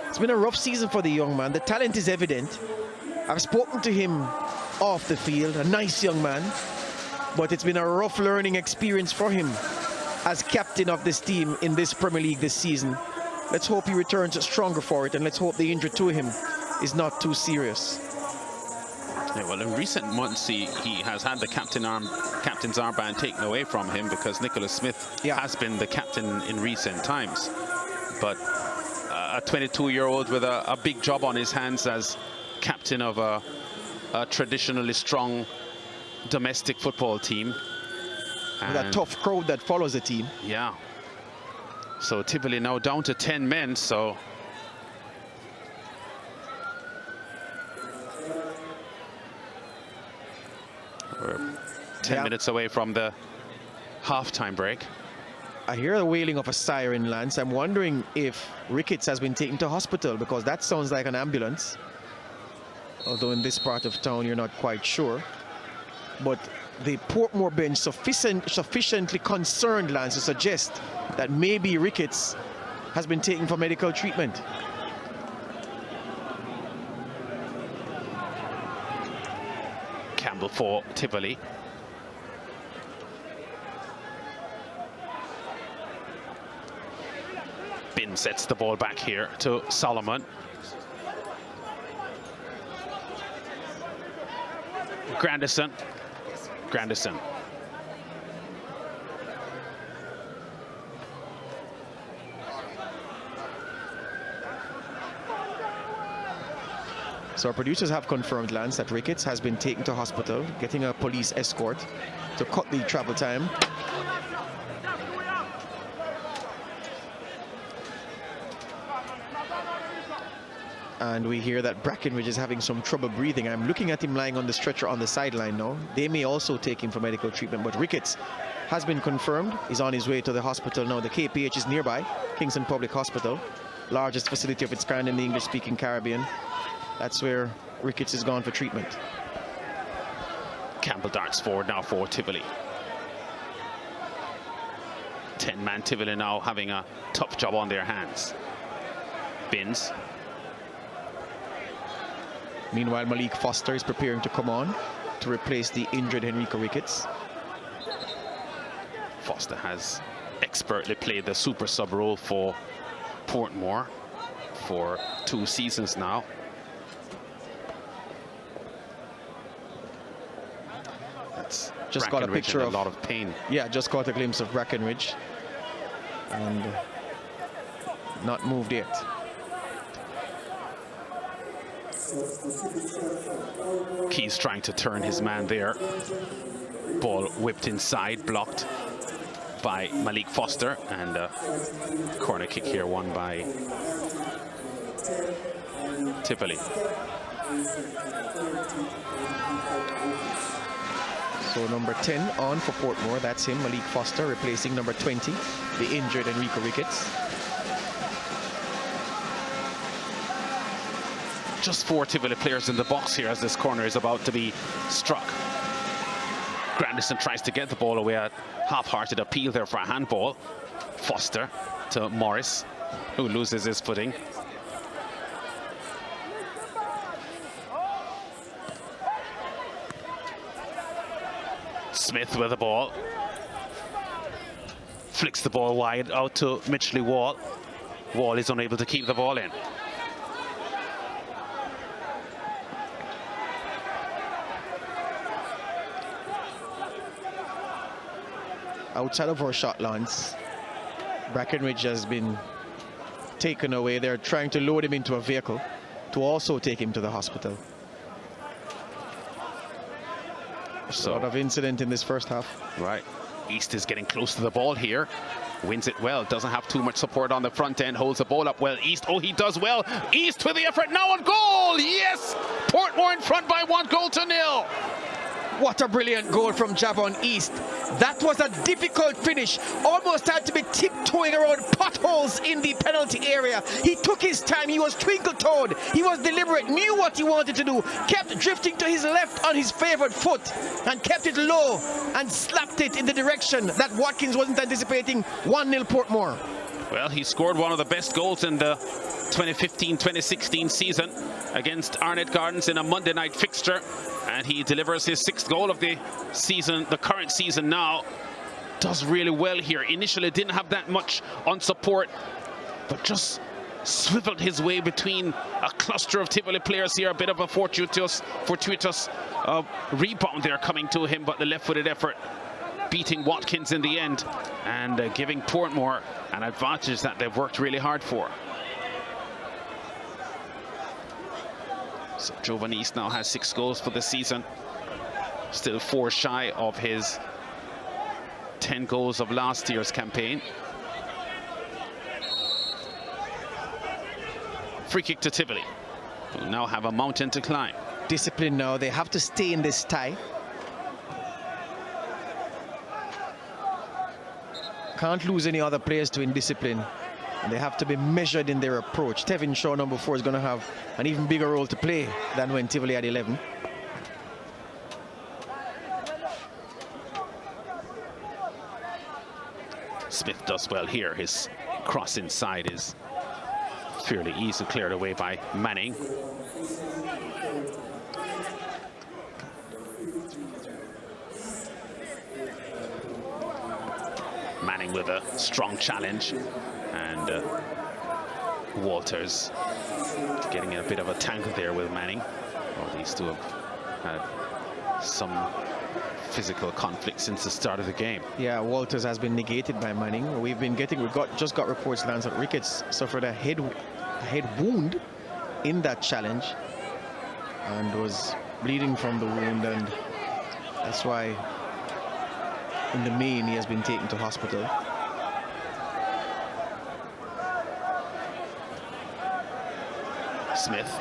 It's been a rough season for the young man. The talent is evident. I've spoken to him off the field, a nice young man, but it's been a rough learning experience for him as captain of this team in this Premier League this season. Let's hope he returns stronger for it, and let's hope the injury to him is not too serious. Yeah, well, in recent months, he has had the captain's armband taken away from him, because Nicholas Smith has been the captain in recent times. But a 22-year-old with a big job on his hands as captain of a traditionally strong domestic football team. With a tough crowd that follows the team. Yeah. So Tivoli now down to 10 men, so 10 minutes away from the halftime break. I hear the wailing of a siren, Lance. I'm wondering if Ricketts has been taken to hospital, because that sounds like an ambulance. Although in this part of town, you're not quite sure. But the Portmore bench sufficiently concerned, Lance, to suggest that maybe Ricketts has been taken for medical treatment. Campbell for Tivoli. Bin sets the ball back here to Solomon. Grandison. So our producers have confirmed, Lance, that Ricketts has been taken to hospital, getting a police escort to cut the travel time. And we hear that Brackenridge is having some trouble breathing. I'm looking at him lying on the stretcher on the sideline now. They may also take him for medical treatment, but Ricketts has been confirmed. He's on his way to the hospital now. The KPH is nearby, Kingston Public Hospital, largest facility of its kind in the English-speaking Caribbean. That's where Ricketts is gone for treatment. Campbell darts forward now for Tivoli. 10-man Tivoli now having a tough job on their hands. Binns. Meanwhile, Malik Foster is preparing to come on to replace the injured Henrico Ricketts. Foster has expertly played the super sub role for Portmore for 2 seasons now. That's just got a picture of a lot of pain. Yeah, just caught a glimpse of Brackenridge and not moved yet. Keys trying to turn his man there. Ball whipped inside, blocked by Malik Foster, and corner kick here won by Tivoli. So number 10 on for Portmore, that's him, Malik Foster, replacing number 20, the injured Henrico Ricketts. Just 4 Tivoli players in the box here as this corner is about to be struck. Grandison tries to get the ball away, a half-hearted appeal there for a handball. Foster to Morris, who loses his footing. Smith with the ball. Flicks the ball wide out to Mitchley Wall. Wall is unable to keep the ball in. Outside of our shot, Lance, Brackenridge has been taken away. They're trying to load him into a vehicle to also take him to the hospital. So, a lot of incident in this first half. Right. East is getting close to the ball here. Wins it well. Doesn't have too much support on the front end. Holds the ball up well. East, oh, he does well. East with the effort. Now on goal. Yes! Portmore in front by 1-0. What a brilliant goal from Javon East. That was a difficult finish. Almost had to be tiptoeing around potholes in the penalty area. He took his time. He was twinkle-toed. He was deliberate, knew what he wanted to do, kept drifting to his left on his favored foot and kept it low and slapped it in the direction that Watkins wasn't anticipating. 1-0 Portmore. Well, he scored one of the best goals in the 2015-2016 season against Arnett Gardens in a Monday night fixture, and he delivers his 6th goal of the season, the current season now. Does really well here. Initially didn't have that much on support, but just swiveled his way between a cluster of Tivoli players here. A bit of a fortuitous rebound there coming to him, but the left-footed effort beating Watkins in the end and giving Portmore an advantage that they've worked really hard for. So Jovan East now has 6 goals for the season, still 4 shy of his 10 goals of last year's campaign. Free kick to Tivoli, who now have a mountain to climb. Discipline now. They have to stay in this tie. can't lose any other players to indiscipline. And they have to be measured in their approach. Tevin Shaw, number 4, is going to have an even bigger role to play than when Tivoli had 11. Smith does well here. His cross inside is fairly easily cleared away by Manning. Manning with a strong challenge, and Walters getting in a bit of a tangle there with Manning. Well, these two have had some physical conflict since the start of the game. Yeah, Walters has been negated by Manning. Just got reports, Lance, that Ricketts suffered a head wound in that challenge and was bleeding from the wound, and that's why in the main he has been taken to hospital. Smith,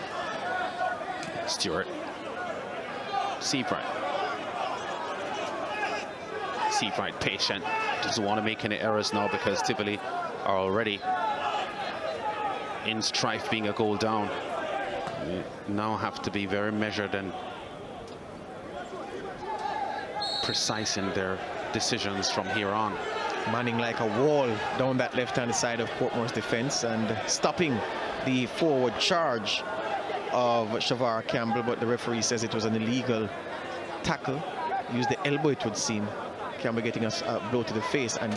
Stewart, Seabright. Seabright patient, doesn't want to make any errors now because Tivoli are already in strife, being a goal down. You now have to be very measured and precise in their decisions from here on. Manning like a wall down that left-hand side of Portmore's defense and stopping the forward charge of Shavar Campbell, but the referee says it was an illegal tackle. Used the elbow, it would seem. Campbell getting a blow to the face, and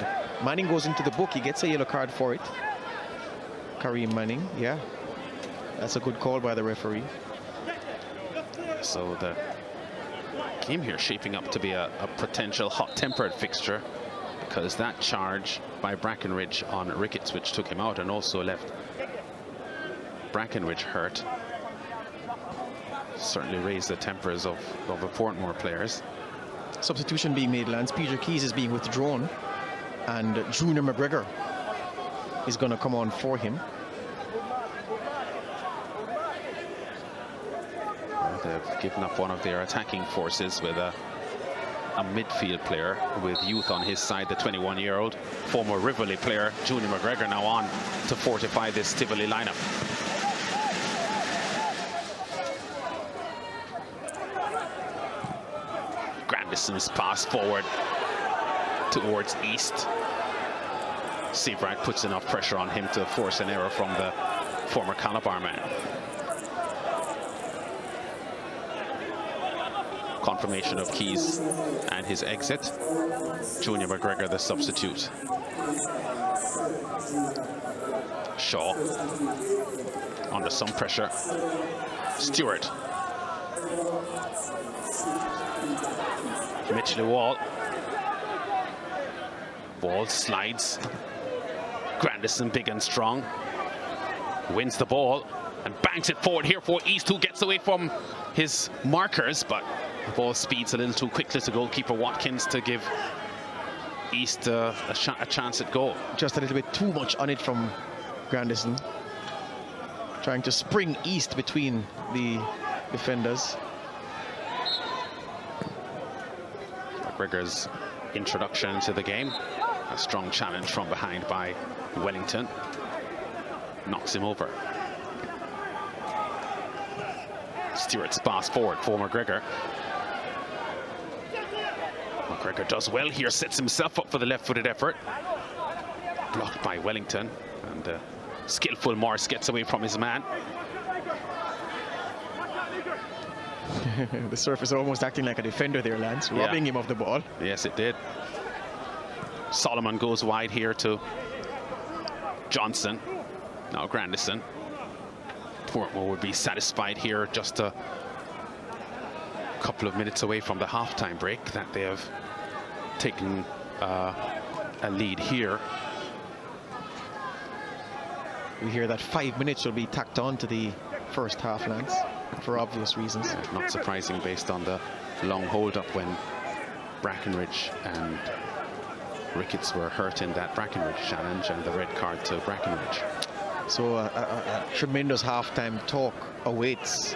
Manning goes into the book. He gets a yellow card for it. Kareem Manning, yeah. That's a good call by the referee. So the game here shaping up to be a potential hot-tempered fixture, because that charge by Brackenridge on Ricketts, which took him out and also left Brackenridge hurt, certainly raised the tempers of the Portmore players. Substitution being made, Lance. Peter Keys is being withdrawn, and Junior McGregor is going to come on for him. Well, they've given up one of their attacking forces with a midfield player with youth on his side, the 21-year-old former Rivoli player Junior McGregor, now on to fortify this Tivoli lineup. Grandison's pass forward towards East. Seabright puts enough pressure on him to force an error from the former Calabar man. Confirmation of Keys and his exit. Junior McGregor, the substitute. Shaw under some pressure. Stewart. Mitchell Wall. Wall slides. Grandison, big and strong, wins the ball and banks it forward here for East, who gets away from his markers, but the ball speeds a little too quickly to goalkeeper Watkins to give East a chance at goal. Just a little bit too much on it from Grandison, trying to spring East between the defenders. McGregor's introduction to the game, a strong challenge from behind by Wellington, knocks him over. Stewart's pass forward for McGregor. McGregor does well here, sets himself up for the left-footed effort. Blocked by Wellington, and skillful Morris gets away from his man. The surface almost acting like a defender there, Lance, robbing him of the ball. Yes, it did. Solomon goes wide here to Johnson. Now Grandison. Portmore would be satisfied here, just a couple of minutes away from the halftime break, that they have taken a lead here. We hear that 5 minutes will be tacked on to the first half, Lance, for obvious reasons. Yeah, not surprising based on the long hold-up when Brackenridge and Ricketts were hurt in that Brackenridge challenge, and the red card to Brackenridge. So a tremendous halftime talk awaits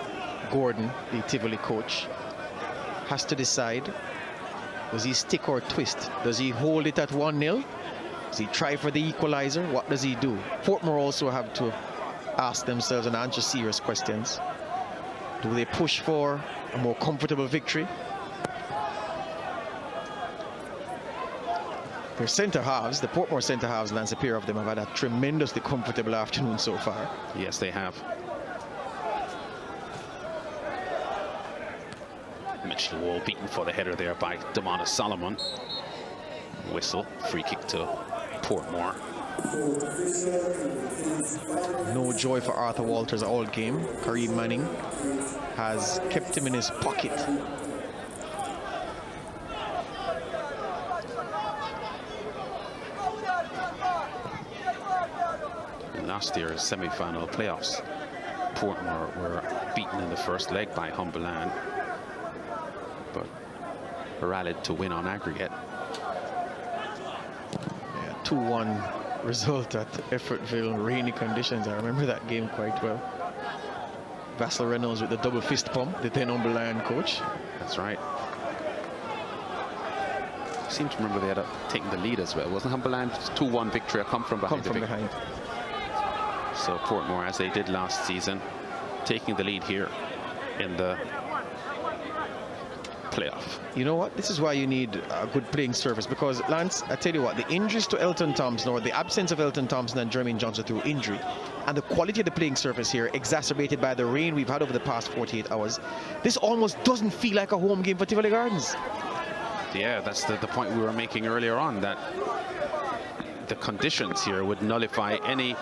Gordon, the Tivoli coach. Has to decide, does he stick or twist? Does he hold it at 1-0, Does he try for the equalizer? What does he do? Portmore also have to ask themselves and answer serious questions. Do they push for a more comfortable victory? Their centre halves, the Portmore centre halves, Lance, a pair of them have had a tremendously comfortable afternoon so far. Yes, they have. Mitchell Wall beaten for the header there by Demonis Solomon. Whistle, free kick to Portmore. No joy for Arthur Walters all game. Kareem Manning has kept him in his pocket. In last year's semi-final playoffs, Portmore were beaten in the first leg by Humberland, but rallied to win on aggregate. 2-1 result at Effortville, rainy conditions. I remember that game quite well. Vassal Reynolds with the double fist pump, the then Humberland coach. That's right. I seem to remember they had taken the lead as well. Wasn't Humberland's 2-1 victory a come from behind? So Portmore, as they did last season, taking the lead here in the playoff. You know what? This is why you need a good playing surface, because Lance, I tell you what, the injuries to Elton Thompson, or the absence of Elton Thompson and Jermaine Johnson through injury, and the quality of the playing surface here, exacerbated by the rain we've had over the past 48 hours, this almost doesn't feel like a home game for Tivoli Gardens. Yeah, that's the point we were making earlier on, that the conditions here would nullify any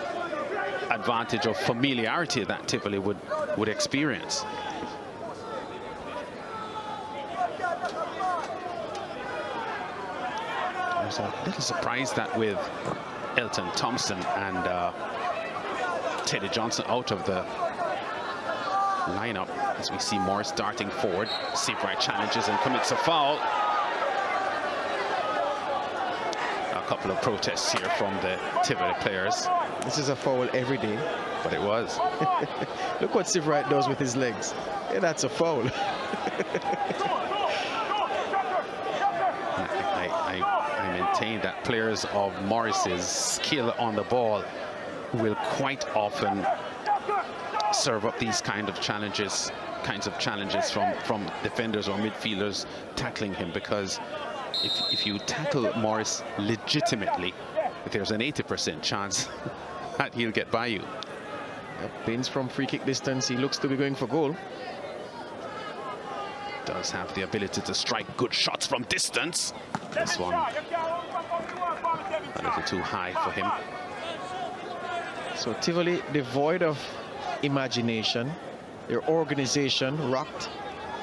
advantage of familiarity that Tivoli would experience. I was a little surprised that with Elton Thompson and Teddy Johnson out of the lineup, as we see Morris darting forward, Seabright challenges and commits a foul. A couple of protests here from the Tivoli players. This is a foul every day. But it was. Look what Seabright does with his legs. Yeah, that's a foul. I maintain that players of Morris's skill on the ball will quite often serve up these kinds of challenges from defenders or midfielders tackling him, because if you tackle Morris legitimately, there's an 80% chance that he'll get by you. Yep, Baines from free kick distance, he looks to be going for goal. Does have the ability to strike good shots from distance. This one a little too high for him. So Tivoli devoid of imagination, their organization rocked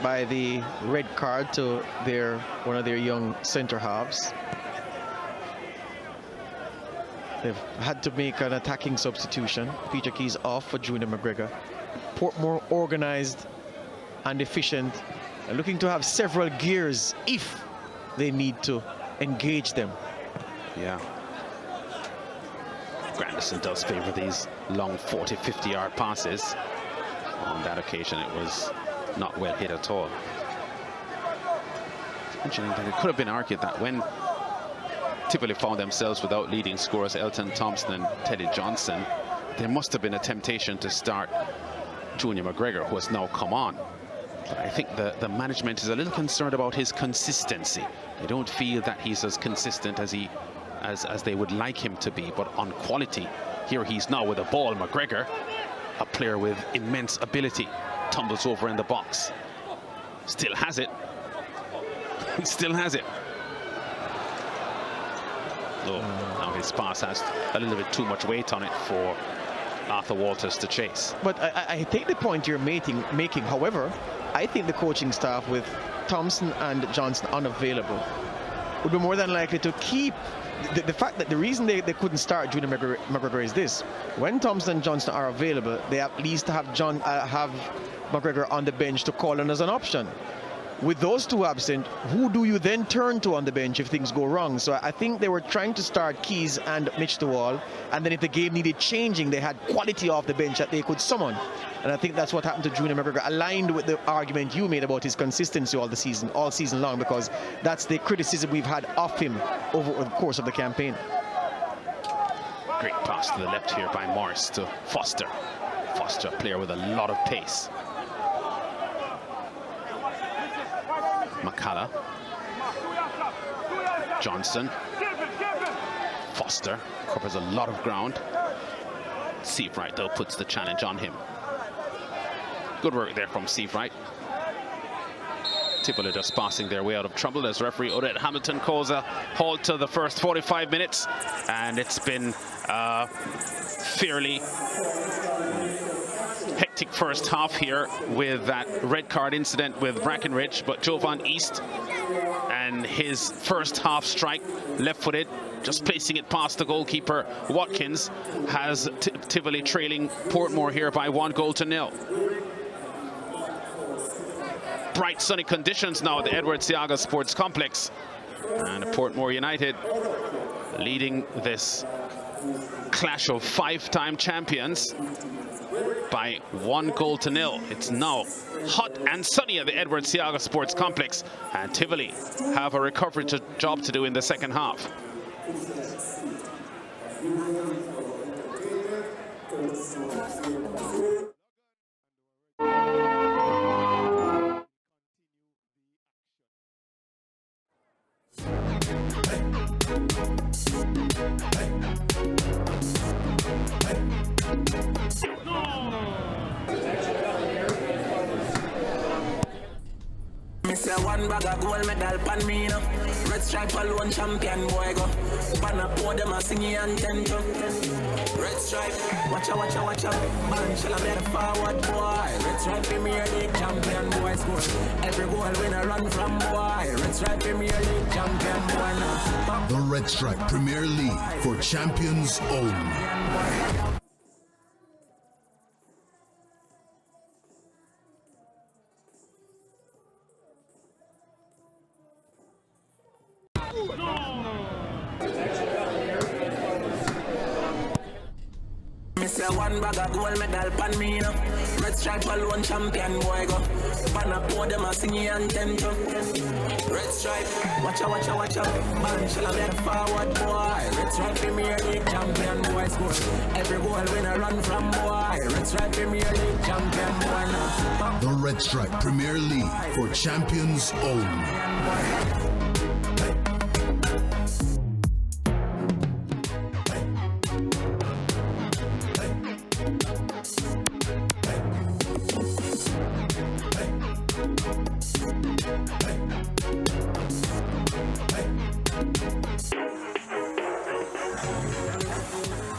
by the red card to one of their young centre halves. They've had to make an attacking substitution. Peter Keys off for Junior McGregor. Portmore organized and efficient, and looking to have several gears if they need to engage them. Yeah. Grandison does favor these long 40, 50-yard passes. On that occasion, it was not well hit at all. It's interesting that it could have been argued that when Tivoli found themselves without leading scorers Elton Thompson and Teddy Johnson, there must have been a temptation to start Junior McGregor, who has now come on. But I think the management is a little concerned about his consistency. They don't feel that he's as consistent as they would like him to be. But on quality, here he's now with a ball. McGregor, a player with immense ability, tumbles over in the box. Still has it. Still has it. Oh, now his pass has a little bit too much weight on it for Arthur Walters to chase. But I take the point you're making. However, I think the coaching staff with Thompson and Johnson unavailable would be more than likely to keep the fact that the reason they couldn't start Junior McGregor is this: when Thompson and Johnson are available, they at least have have McGregor on the bench to call on as an option. With those two absent, who do you then turn to on the bench if things go wrong? So I think they were trying to start Keys and Mitch the Wall, and then if the game needed changing, they had quality off the bench that they could summon. And I think that's what happened to Junior McGregor, aligned with the argument you made about his consistency all season long, because that's the criticism we've had of him over the course of the campaign. Great pass to the left here by Morris to Foster. Foster, a player with a lot of pace. McCalla. Johnson. Foster covers a lot of ground. Seavright, though, puts the challenge on him. Good work there from Seavright. Tivoli just passing their way out of trouble as referee Odette Hamilton calls a halt to the first 45 minutes. And it's been fairly hectic first half here with that red card incident with Brackenridge. But Jovan East and his first half strike, left-footed, just placing it past the goalkeeper Watkins, has Tivoli trailing Portmore here by 1-0. Bright sunny conditions now at the Edward Seaga Sports Complex, and Portmore United leading this clash of 5-time champions by 1-0. It's now hot and sunny at the Edward Seaga Sports Complex, and Tivoli have a recovery job to do in the second half. One bag of gold medal pan me now. Red stripe alone champion boy go. Pan a pour them a singing and tento. Red stripe, watch out, watch out, watch out. Man shall I better forward boy. Red stripe Premier League champion boy score. Every goal win a run from boy. Red stripe Premier League champion boy now. The Red Stripe Premier League for champions only. One bag of gold medal pan me now. Red stripe alone champion boy go. Pan a pour them a singing and tento. Red stripe, watch out, watch out, watch out. Man shall I better forward boy. Red stripe Premier League champion boy score. Every goal win a run from boy. Red stripe Premier League champion boy now. The Red Stripe Premier League for champions only.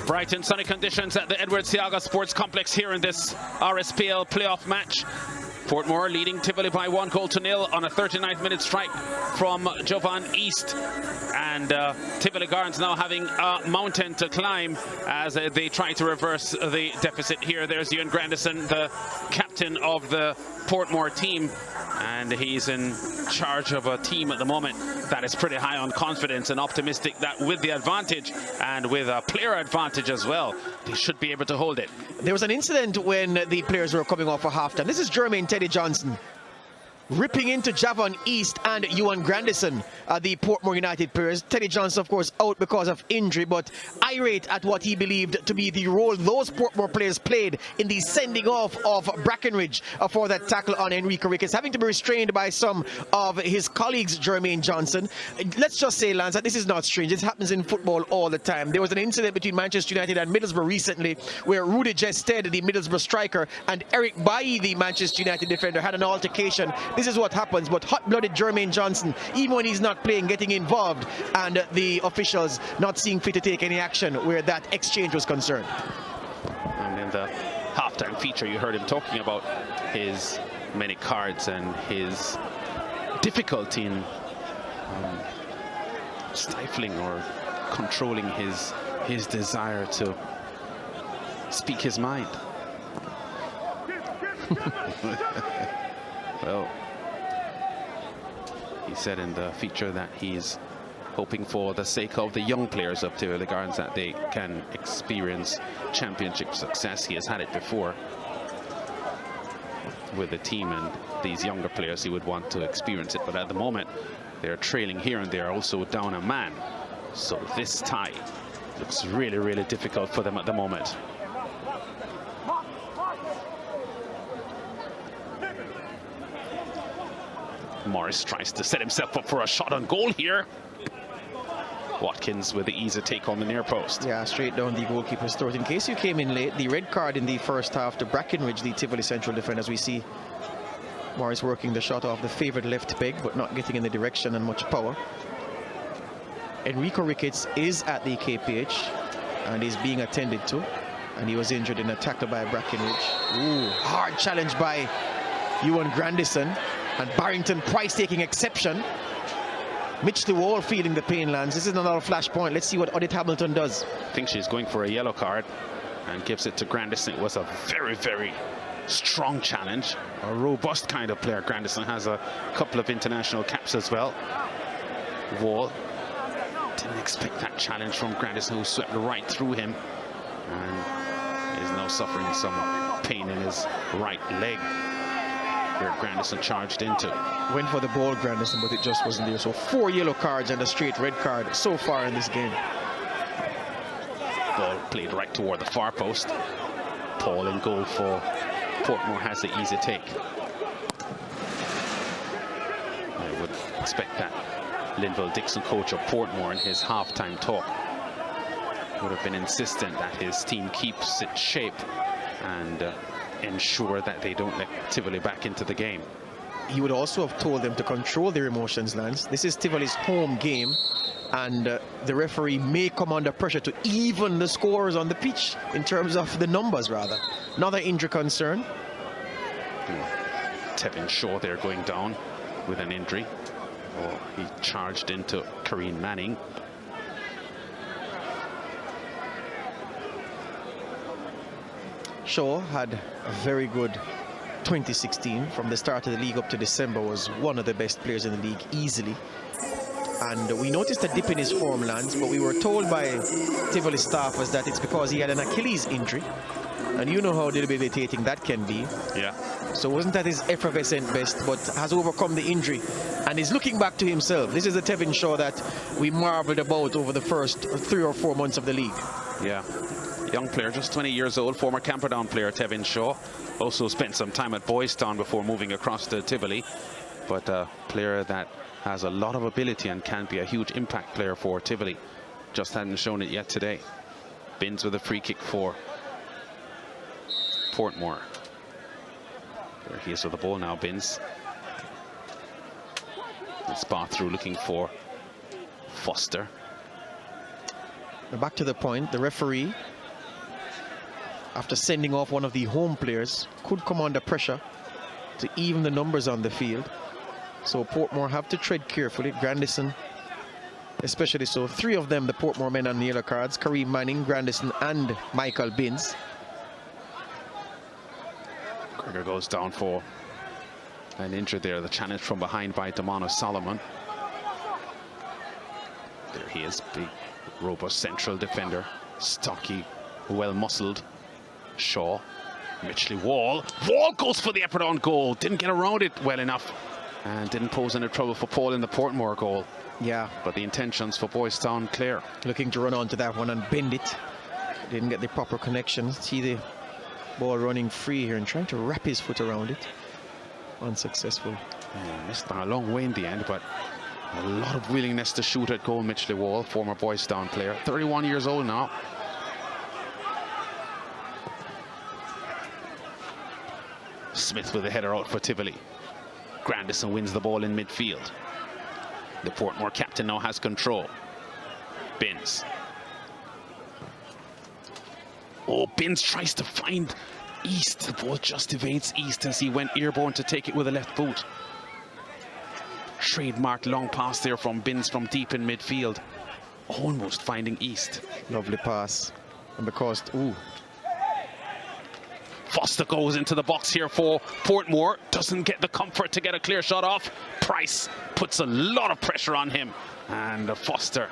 Bright and sunny conditions at the Edward Seaga Sports Complex here in this RSPL playoff match. Portmore leading Tivoli by 1-0 on a 39th minute strike from Jovan East. And Tivoli Gardens now having a mountain to climb as they try to reverse the deficit here. There's Ewan Grandison, the captain of the Portmore team. And he's in charge of a team at the moment that is pretty high on confidence and optimistic that with the advantage and with a player advantage as well, they should be able to hold it. There was an incident when the players were coming off a halftime. This is Jermaine Teddy Johnson ripping into Javon East and Ewan Grandison, the Portmore United players. Teddy Johnson, of course, out because of injury, but irate at what he believed to be the role those Portmore players played in the sending off of Brackenridge for that tackle on Enrique Ricketts, having to be restrained by some of his colleagues, Jermaine Johnson. Let's just say, Lance, that this is not strange. This happens in football all the time. There was an incident between Manchester United and Middlesbrough recently where Rudy Gested, the Middlesbrough striker, and Eric Bailly, the Manchester United defender, had an altercation. This is what happens, but hot-blooded Jermaine Johnson, even when he's not playing, getting involved, and the officials not seeing fit to take any action where that exchange was concerned. And in the halftime feature, you heard him talking about his many cards and his difficulty in stifling or controlling his desire to speak his mind. Well, he said in the feature that he's hoping for the sake of the young players of Tivoli Gardens that they can experience championship success. He has had it before with the team, and these younger players, he would want to experience it. But at the moment, they're trailing here and they're also down a man. So this tie Looks really, really difficult for them at the moment. Morris tries to set himself up for a shot on goal here. Watkins with the easy take on the near post. Yeah, straight down the goalkeeper's throat. In case you came in late, the red card in the first half to Brackenridge, the Tivoli Central defender, as we see Morris working the shot off the favoured left peg, but not getting in the direction and much power. Enrico Ricketts is at the KPH and is being attended to, and he was injured in a tackle by Brackenridge. Ooh, hard challenge by Ewan Grandison, and Barrington Price taking exception. Mitch the Wall feeling the pain, Lance. This is another flashpoint. Let's see what Odette Hamilton does. I think she's going for a yellow card and gives it to Grandison. It was a very, very strong challenge. A robust kind of player. Grandison has a couple of international caps as well. Wall didn't expect that challenge from Grandison, who swept right through him and is now suffering some pain in his right leg, where Grandison charged into. Went for the ball, Grandison, but it just wasn't there. So 4 yellow cards and a straight red card so far in this game. Ball played right toward the far post. Paul in goal for Portmore has the easy take. I would expect that Linville Dixon, coach of Portmore, in his halftime talk would have been insistent that his team keeps its shape and ensure that they don't let Tivoli back into the game. He would also have told them to control their emotions, Lance. This is Tivoli's home game, and the referee may come under pressure to even the scores on the pitch in terms of the numbers, rather. Another injury concern. Tevin Shaw there going down with an injury. Oh, he charged into Kareen Manning. Shaw had a very good 2016. From the start of the league up to December, was one of the best players in the league easily. And we noticed a dip in his form, Lance, but we were told by Tivoli staff was that it's because he had an Achilles injury. And you know how debilitating that can be. Yeah. So wasn't at his effervescent best, but has overcome the injury and is looking back to himself. This is the Tevin Shaw that we marveled about over the first 3 or 4 months of the league. Yeah. Young player, just 20 years old, former Camperdown player Tevin Shaw. Also spent some time at Boys Town before moving across to Tivoli. But a player that has a lot of ability and can be a huge impact player for Tivoli. Just hadn't shown it yet today. Binns with a free kick for Portmore. There he is with the ball now, Binns. It's bar through looking for Foster. Back to the point, the referee, after sending off one of the home players, could come under pressure to even the numbers on the field. So Portmore have to tread carefully. Grandison especially so. 3 of them, the Portmore men, on the yellow cards. Kareem Manning, Grandison and Michael Binns. Gregor goes down for an injury there. The challenge from behind by Damano Solomon. There he is, big, robust central defender. Stocky, well-muscled. Shaw, Mitchley Wall. Wall goes for the effort on goal. Didn't get around it well enough and didn't pose any trouble for Paul in the Portmore goal. Yeah. But the intentions for Boys Town clear. Looking to run onto that one and bend it. Didn't get the proper connection. See the ball running free here and trying to wrap his foot around it. Unsuccessful. Yeah, missed by a long way in the end, but a lot of willingness to shoot at goal. Mitchley Wall, former Boys Town player, 31 years old now. Smith with a header out for Tivoli. Grandison wins the ball in midfield. The Portmore captain now has control. Binns. Oh, Binns tries to find East. The ball just evades East as he went airborne to take it with a left boot. Trademark long pass there from Binns from deep in midfield. Almost finding East. Lovely pass. And because, ooh. Foster goes into the box here for Portmore. Doesn't get the comfort to get a clear shot off. Price puts a lot of pressure on him. And Foster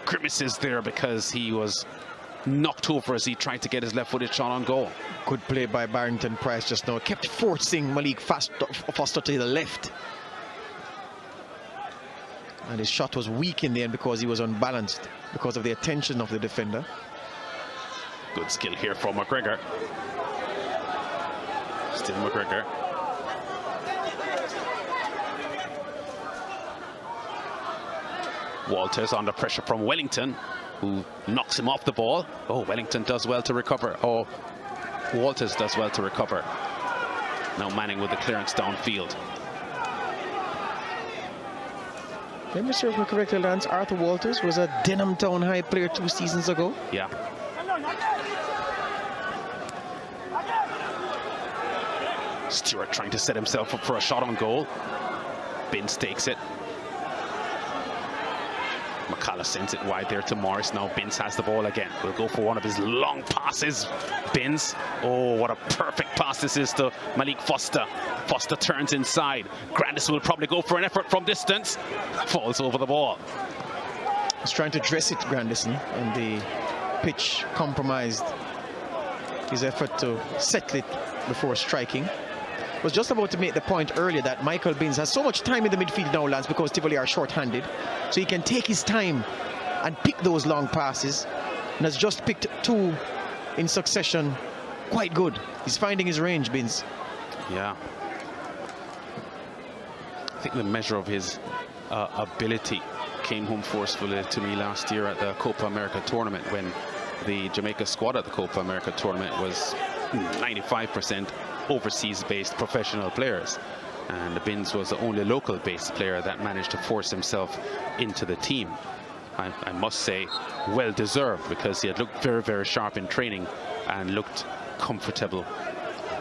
grimaces there because he was knocked over as he tried to get his left-footed shot on goal. Good play by Barrington Price just now. Kept forcing Malik Foster to the left. And his shot was weak in the end because he was unbalanced. because of the attention of the defender. Good skill here from McGregor. Still McGregor. Walters under pressure from Wellington, who knocks him off the ball. Oh, Wellington does well to recover. Oh, Walters does well to recover. Now Manning with the clearance downfield. Let me serve me correctly, Lance. Arthur Walters was a Denham Town High player 2 seasons ago. Yeah. Stewart trying to set himself up for a shot on goal. Binns takes it. McCullough sends it wide there to Morris. Now Binns has the ball again. Will go for one of his long passes. Binns. Oh, what a perfect pass this is to Malik Foster. Foster turns inside. Grandison will probably go for an effort from distance. Falls over the ball. He's trying to dress it, Grandison, and the pitch compromised his effort to settle it before striking. Was just about to make the point earlier that Michael Binns has so much time in the midfield now, Lance, because Tivoli are short-handed, so he can take his time and pick those long passes, and has just picked 2 in succession. Quite good. He's finding his range, Binns. Yeah. I think the measure of his ability came home forcefully to me last year at the Copa America tournament, when the Jamaica squad at the Copa America tournament was 95% overseas-based professional players, and Binns was the only local-based player that managed to force himself into the team. I must say, well-deserved, because he had looked very, very sharp in training and looked comfortable.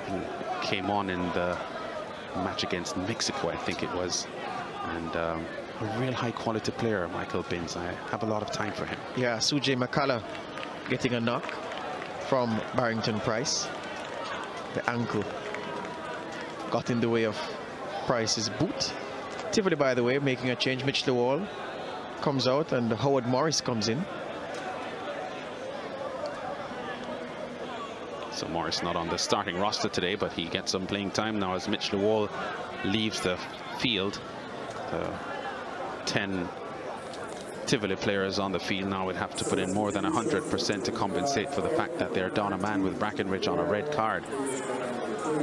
He came on in the match against Mexico, I think it was, and a real high-quality player, Michael Binns. I have a lot of time for him. Yeah, Sujay McCullough getting a knock from Barrington Price. The ankle got in the way of Price's boot. Tivoli, by the way, making a change. Mitch Lewall comes out and Howard Morris comes in. So Morris not on the starting roster today, but he gets some playing time now as Mitch Lewall leaves the field. The 10 Tivoli players on the field now would have to put in more than 100% to compensate for the fact that they're down a man with Brackenridge on a red card.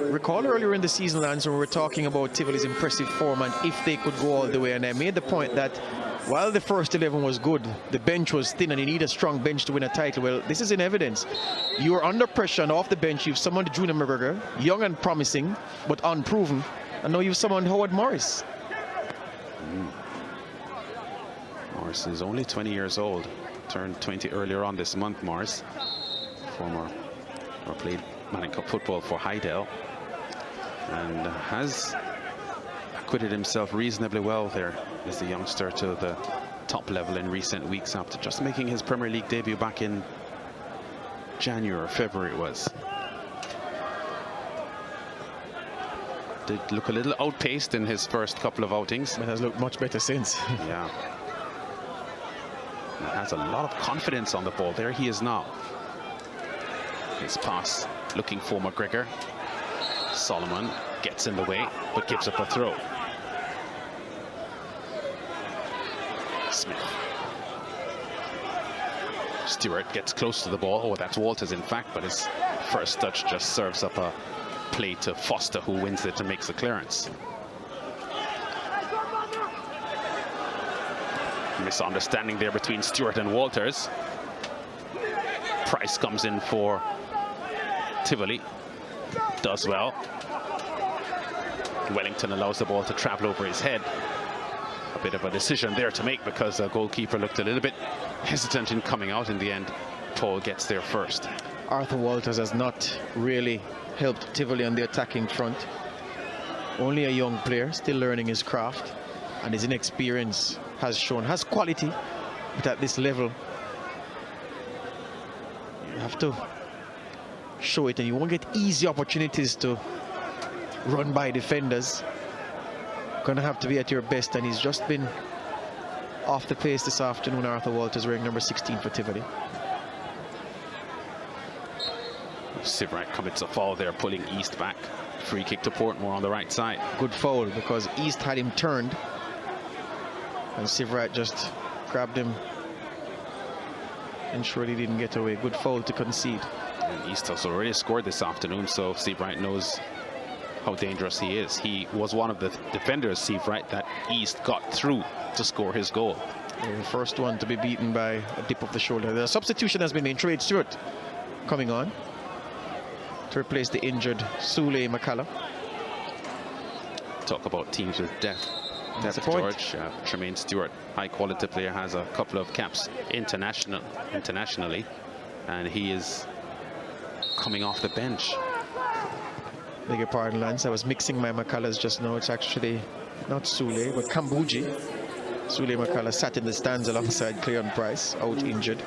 Recall earlier in the season, Lance, when we were talking about Tivoli's impressive form and if they could go all the way, and I made the point that while the first 11 was good, the bench was thin and you need a strong bench to win a title. Well, this is in evidence. You're under pressure and off the bench. You've summoned Junior McGregor, young and promising, but unproven. And now you've summoned Howard Morris. Morris is only 20 years old. Turned 20 earlier on this month, Morris. Played Manning Cup football for Hydel. And has acquitted himself reasonably well there as the youngster to the top level in recent weeks, after just making his Premier League debut back in January or February it was. Did look a little outpaced in his first couple of outings. But has looked much better since. Yeah. He has a lot of confidence on the ball. There he is now. His pass looking for McGregor. Solomon gets in the way, but gives up a throw. Smith. Stewart gets close to the ball. Oh, that's Walters, in fact, but his first touch just serves up a play to Foster, who wins it and makes the clearance. Misunderstanding there between Stewart and Walters. Price comes in for Tivoli. Does well. Wellington allows the ball to travel over his head. A bit of a decision there to make, because the goalkeeper looked a little bit hesitant in coming out. In the end, Paul gets there first. Arthur Walters has not really helped Tivoli on the attacking front. Only a young player, still learning his craft, and his inexperience has quality, but at this level you have to show it, and you won't get easy opportunities to run by defenders. Gonna have to be at your best, and he's just been off the pace this afternoon. Arthur Walters wearing number 16 for Tivoli. Sivrak commits a foul there, pulling East back. Free kick to Portmore on the right side. Good foul, because East had him turned and Sivrak just grabbed him ensured he didn't get away. Good foul to concede. And East has already scored this afternoon, so Steve Wright knows how dangerous he is. He was one of the defenders, Steve Wright, that East got through to score his goal. The first one to be beaten by a dip of the shoulder. The substitution has been made. Trade Stewart coming on to replace the injured Sule McCullough. Talk about teams with depth. That's Depth, a point. George. Tremaine Stewart, high quality player, has a couple of caps internationally, and he is coming off the bench. Beg your pardon, Lance. I was mixing my McCulloughs just now. It's actually not Sule, but Kambuji. Sule McCullough sat in the stands alongside Cleon Price, out injured.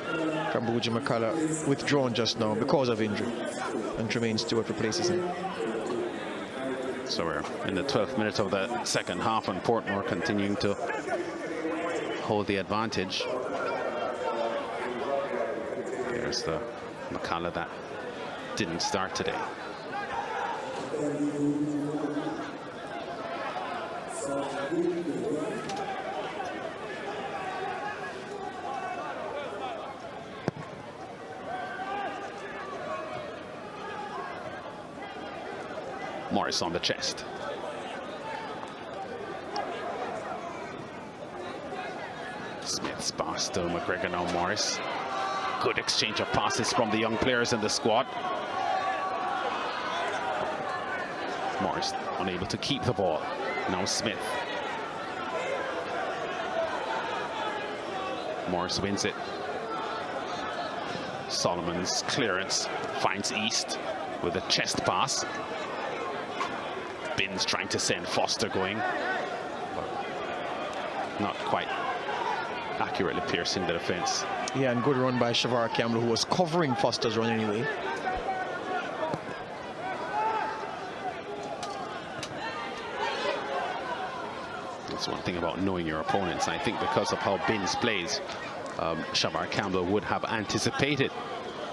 Kambuji McCullough withdrawn just now because of injury, and Tremaine Stewart replaces him. So we're in the 12th minute of the second half, and Portmore continuing to hold the advantage. There's the McCullough that didn't start today. Morris on the chest. Smith's pass to McGregor, now Morris. Good exchange of passes from the young players in the squad. Morris unable to keep the ball. Now Smith. Morris wins it. Solomon's clearance finds East with a chest pass. Binns trying to send Foster going, but not quite accurately piercing the defense. Yeah, and good run by Shavar Campbell, who was covering Foster's run anyway. That's one thing about knowing your opponents. I think because of how Binns plays, Shavar Campbell would have anticipated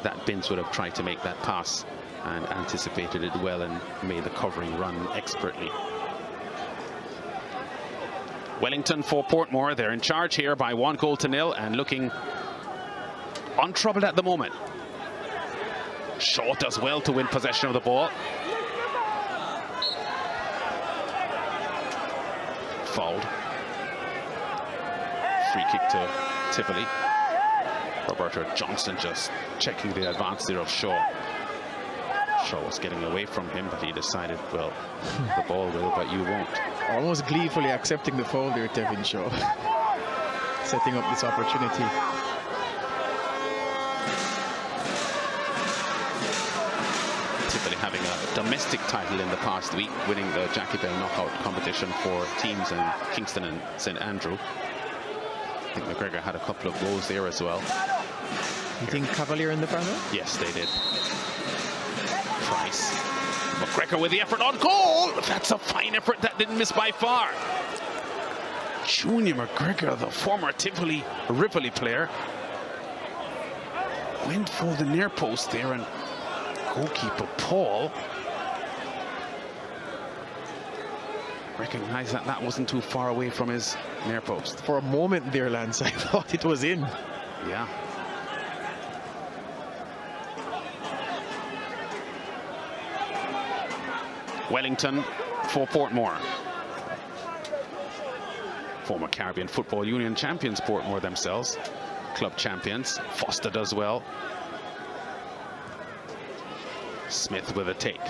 that Binns would have tried to make that pass, and anticipated it well and made the covering run expertly. Wellington for Portmore. They're in charge here by 1-0 and looking untroubled at the moment. Shaw does well to win possession of the ball. Fouled. Free kick to Tivoli. Roberto Johnston just checking the advance there of Shaw. Shaw was getting away from him, but he decided, well, the ball will, but you won't. Almost gleefully accepting the foul there, Tevin Shaw. Setting up this opportunity. Tivoli having a domestic title in the past week, winning the Jackie Bell knockout competition for teams in Kingston and St Andrew. I think McGregor had a couple of goals there as well. You think Cavalier in the panel? Yes, they did. Price. McGregor with the effort on goal. That's a fine effort. That didn't miss by far. Junior McGregor, the former Rivoli player, went for the near post there, and goalkeeper Paul recognized that that wasn't too far away from his near post. For a moment there, Lance, I thought it was in. Yeah. Wellington for Portmore. Former Caribbean Football Union champions, Portmore themselves. Club champions. Foster does well. Smith with a take.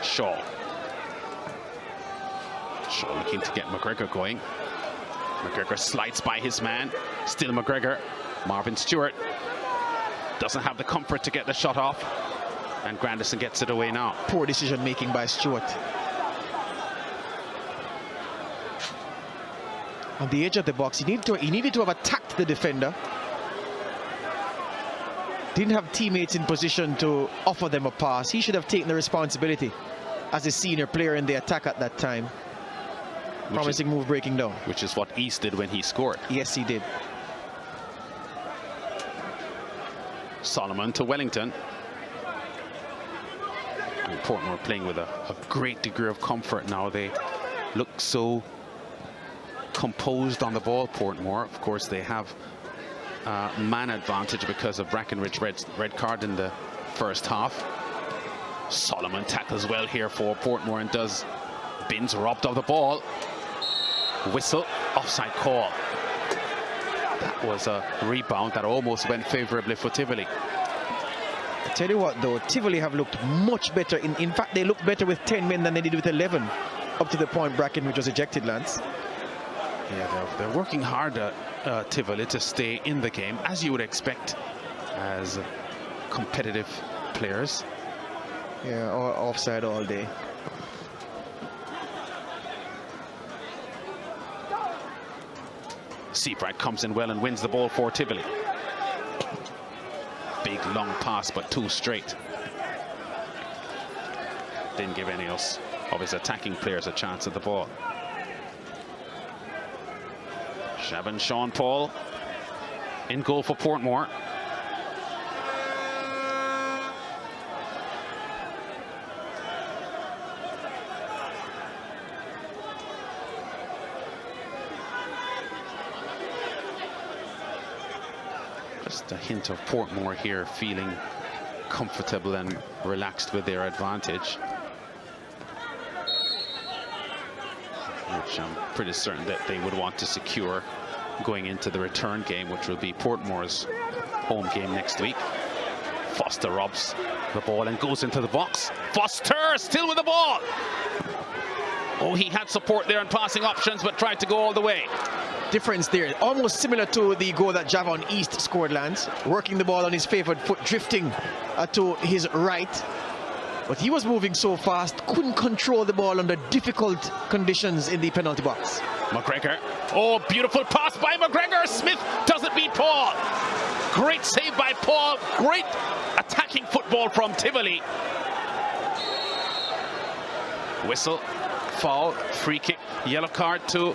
Shaw. Shaw looking to get McGregor going. McGregor slides by his man. Still McGregor. Marvin Stewart doesn't have the comfort to get the shot off. And Grandison gets it away now. Poor decision making by Stewart. On the edge of the box, he needed to have attacked the defender. Didn't have teammates in position to offer them a pass. He should have taken the responsibility as a senior player in the attack at that time. Promising move breaking down. Which is what East did when he scored. Yes, he did. Solomon to Wellington. And Portmore playing with a great degree of comfort now. They look so composed on the ball, Portmore. Of course, they have man advantage because of Brackenridge's red card in the first half. Solomon tackles well here for Portmore and does. Binns robbed of the ball. Whistle, offside call. That was a rebound that almost went favorably for Tivoli. I tell you what though, Tivoli have looked much better. In fact, they looked better with 10 men than they did with 11, up to the point Brackenridge was ejected, Lance. Yeah, they're working hard at Tivoli to stay in the game, as you would expect as competitive players. Yeah, offside all day. Seabright comes in well and wins the ball for Tivoli. Big long pass, but too straight. Didn't give any of his attacking players a chance at the ball. Shabin Sean Paul in goal for Portmore. Just a hint of Portmore here feeling comfortable and relaxed with their advantage, which I'm pretty certain that they would want to secure going into the return game, which will be Portmore's home game next week. Foster robs the ball and goes into the box. Foster still with the ball. Oh, he had support there and passing options, but tried to go all the way. Difference there, almost similar to the goal that Javon East scored, Lance. Working the ball on his favored foot, drifting to his right. But he was moving so fast, couldn't control the ball under difficult conditions in the penalty box. McGregor. Oh, beautiful pass by McGregor. Smith doesn't beat Paul. Great save by Paul. Great attacking football from Tivoli. Whistle, foul, free kick, yellow card to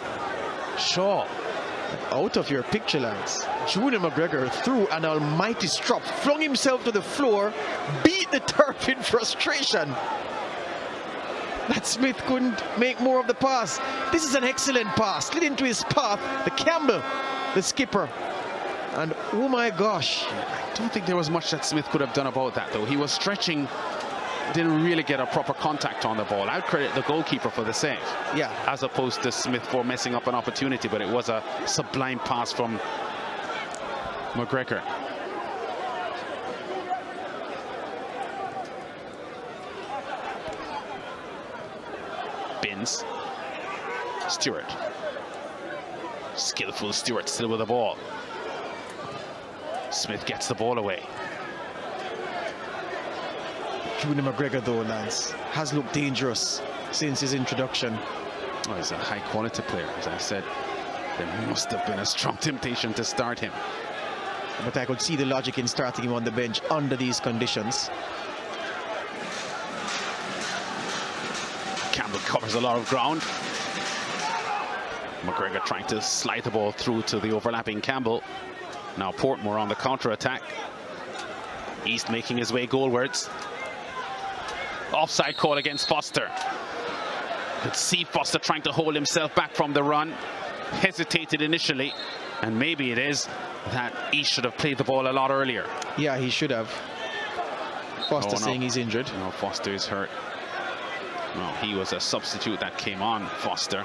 Shaw. Out of your picture, Lance. Junior McGregor threw an almighty strop, flung himself to the floor, beat the turf in frustration. That Smith couldn't make more of the pass. This is an excellent pass. Slid into his path. The Campbell, the skipper. And oh my gosh. I don't think there was much that Smith could have done about that, though. He was stretching, didn't really get a proper contact on the ball. I'd credit the goalkeeper for the save. Yeah. As opposed to Smith for messing up an opportunity, but it was a sublime pass from McGregor. Binns. Stewart. Skillful Stewart still with the ball. Smith gets the ball away. Junior McGregor, though, Lance, has looked dangerous since his introduction. Oh, he's a high-quality player. As I said, there must have been a strong temptation to start him. But I could see the logic in starting him on the bench under these conditions. Campbell covers a lot of ground. McGregor trying to slide the ball through to the overlapping Campbell. Now Portmore on the counter-attack. East making his way goalwards. Offside call against Foster. Could see Foster trying to hold himself back from the run. Hesitated initially, and maybe it is that East should have played the ball a lot earlier. Yeah, he should have. Foster saying he's injured. No, Foster is hurt. No, he was a substitute that came on, Foster.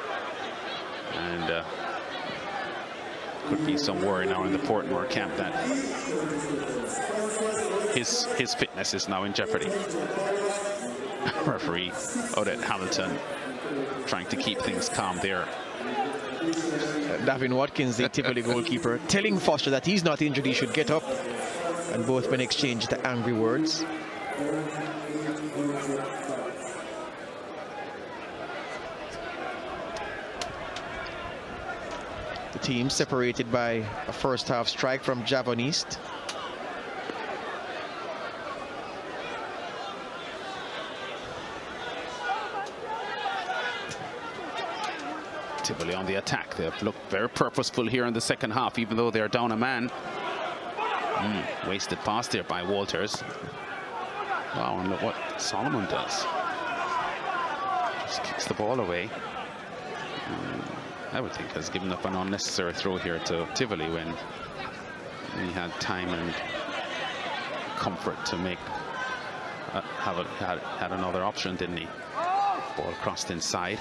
And could be some worry now in the Portmore camp that his fitness is now in jeopardy. Referee Odette Hamilton trying to keep things calm there. Davin Watkins, the Tivoli goalkeeper, telling Foster that he's not injured, he should get up. And both men exchanged angry words. The team separated by a first half strike from Javon East. Tivoli on the attack. They've looked very purposeful here in the second half, even though they're down a man. Wasted pass there by Walters. Wow, and look what Solomon does. Just kicks the ball away. I would think has given up an unnecessary throw here to Tivoli when He had time and comfort to make had another option, didn't he? Ball crossed inside.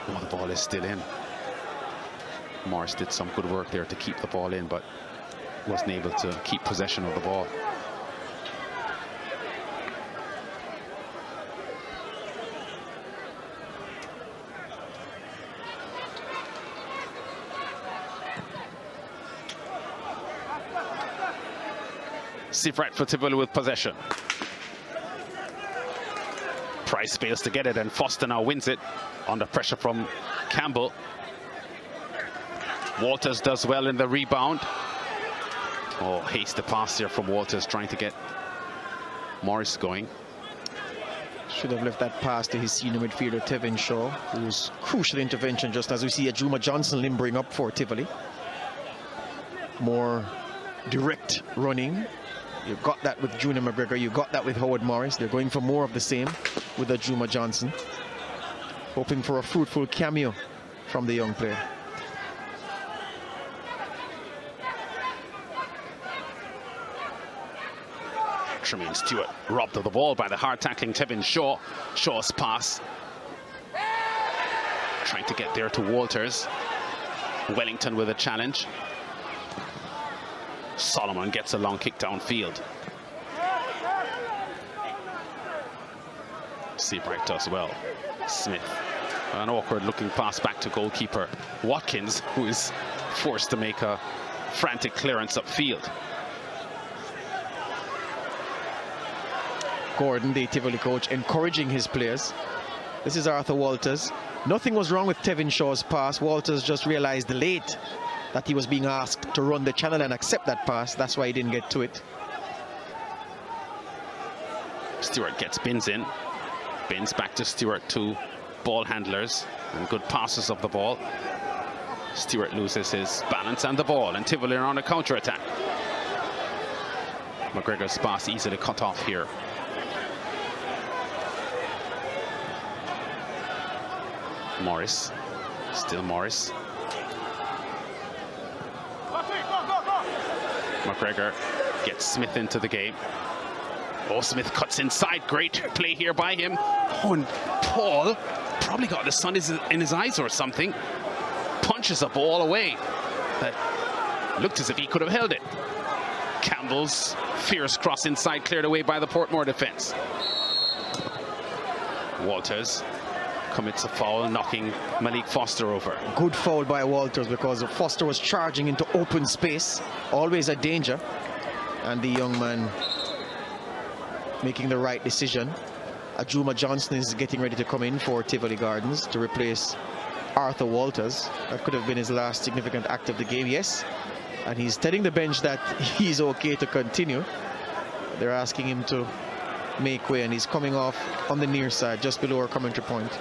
Oh, the ball is still in. Morris did some good work there to keep the ball in, but wasn't able to keep possession of the ball. Sifrat for Tivoli with possession. Price fails to get it, and Foster now wins it under pressure from Campbell. Walters does well in the rebound. Oh, hasty pass here from Walters, trying to get Morris going. Should have left that pass to his senior midfielder, Tevin Shaw, whose crucial intervention, just as we see Ajuma Johnson limbering up for Tivoli. More direct running. You got that with Junior McGregor, you got that with Howard Morris. They're going for more of the same with Ajuma Johnson. Hoping for a fruitful cameo from the young player. Tremaine Stewart robbed of the ball by the hard tackling Tevin Shaw. Shaw's pass. Trying to get there to Walters. Wellington with a challenge. Solomon gets a long kick downfield. Seabright does well. Smith. An awkward looking pass back to goalkeeper Watkins, who is forced to make a frantic clearance upfield. Gordon, the Tivoli coach, encouraging his players. This is Arthur Walters. Nothing was wrong with Tevin Shaw's pass. Walters just realized late that he was being asked to run the channel and accept that pass. That's why he didn't get to it. Stewart gets Binns in. Binns back to Stewart, two ball handlers and good passes of the ball. Stewart loses his balance and the ball, and Tivoli are on a counter-attack. McGregor's pass easily cut off here. Morris, still Morris. McGregor gets Smith into the game. Oh, Smith cuts inside. Great play here by him. Oh, and Paul probably got the sun in his eyes or something. Punches a ball away that looked as if he could have held it. Campbell's fierce cross inside, cleared away by the Portmore defense. Walters commits a foul, knocking Malik Foster over. Good foul by Walters, because Foster was charging into open space, always a danger, and the young man making the right decision. Ajuma Johnson is getting ready to come in for Tivoli Gardens to replace Arthur Walters. That could have been his last significant act of the game, yes, and he's telling the bench that he's okay to continue. They're asking him to make way, and he's coming off on the near side, just below our commentary point.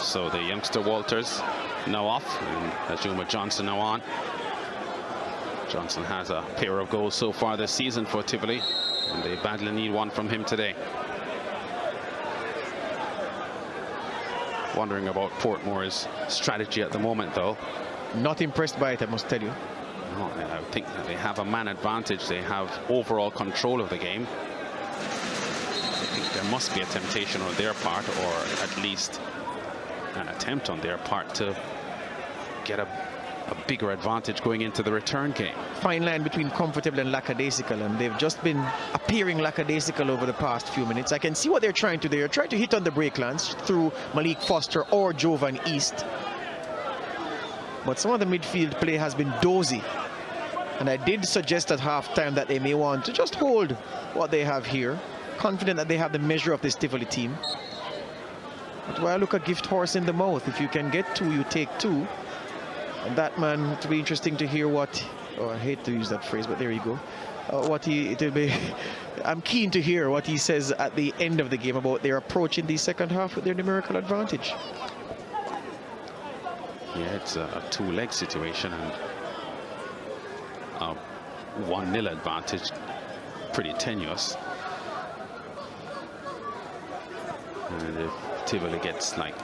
So the youngster Walters now off, and Ajuma Johnson now on. Johnson has a pair of goals so far this season for Tivoli, and they badly need one from him today. Wondering about Portmore's strategy at the moment, though. Not impressed by it, I must tell you. No, I think that they have a man advantage. They have overall control of the game. I think there must be a temptation on their part, or at least an attempt on their part to get a bigger advantage going into the return game. Fine line between comfortable and lackadaisical, and they've just been appearing lackadaisical over the past few minutes. I can see what they're trying to do. They're trying to hit on the break lines through Malik Foster or Jovan East. But some of the midfield play has been dozy. And I did suggest at halftime that they may want to just hold what they have here, confident that they have the measure of this Tivoli team. But while I look a gift horse in the mouth, if you can get two, you take two. And that man, it'll be interesting to hear what, oh, I hate to use that phrase, but there you go. I'm keen to hear what he says at the end of the game about their approach in the second half with their numerical advantage. Yeah, it's a two-leg situation, and a 1-0 advantage, pretty tenuous. And if Tivoli gets like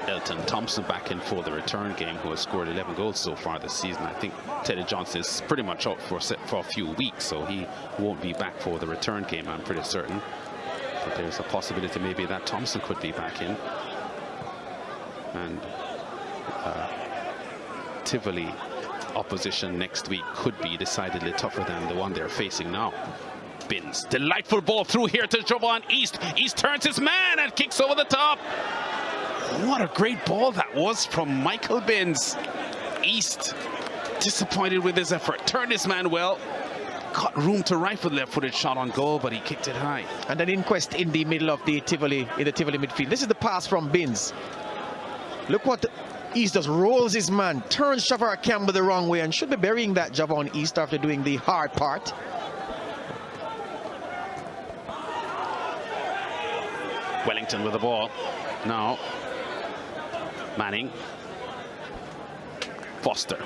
Elton Thompson back in for the return game, who has scored 11 goals so far this season. I think Teddy Johnson is pretty much out for a few weeks, so he won't be back for the return game, I'm pretty certain. But there's a possibility maybe that Thompson could be back in. And Tivoli opposition next week could be decidedly tougher than the one they're facing now. Binns, delightful ball through here to Jovan East. East turns his man and kicks over the top. What a great ball that was from Michael Binns. East disappointed with his effort. Turned his man well. Got room to rifle the left-footed shot on goal, but he kicked it high. And an inquest in the middle of the Tivoli midfield. This is the pass from Binns. Look what East does. Rolls his man, turns Shavar Campbell the wrong way, and should be burying that Javon East after doing the hard part. Wellington with the ball. Now, Manning. Foster.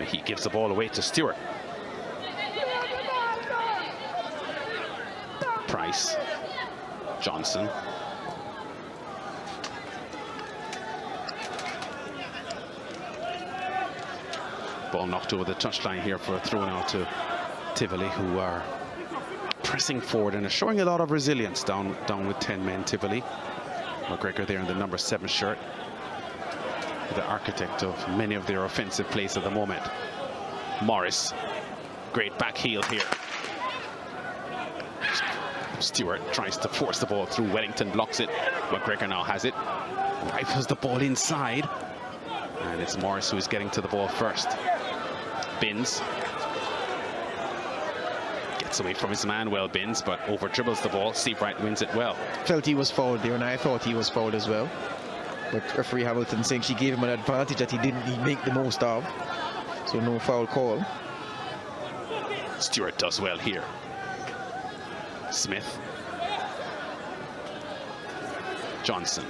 He gives the ball away to Stewart. Price. Johnson. Ball knocked over the touchline here for a throw now to Tivoli, who are pressing forward and are showing a lot of resilience down with 10 men. Tivoli. McGregor there in the number 7 shirt, the architect of many of their offensive plays at the moment. Morris, great back heel here. Stewart tries to force the ball through. Wellington blocks it. McGregor now has it. Rifles the ball inside. And it's Morris who is getting to the ball first. Binns. Gets away from his man well, Binns, but over dribbles the ball. Steve Wright wins it well. Felt he was fouled there, and I thought he was fouled as well. But referee Hamilton saying she gave him an advantage that he didn't make the most of. So no foul call. Stewart does well here. Smith. Johnson.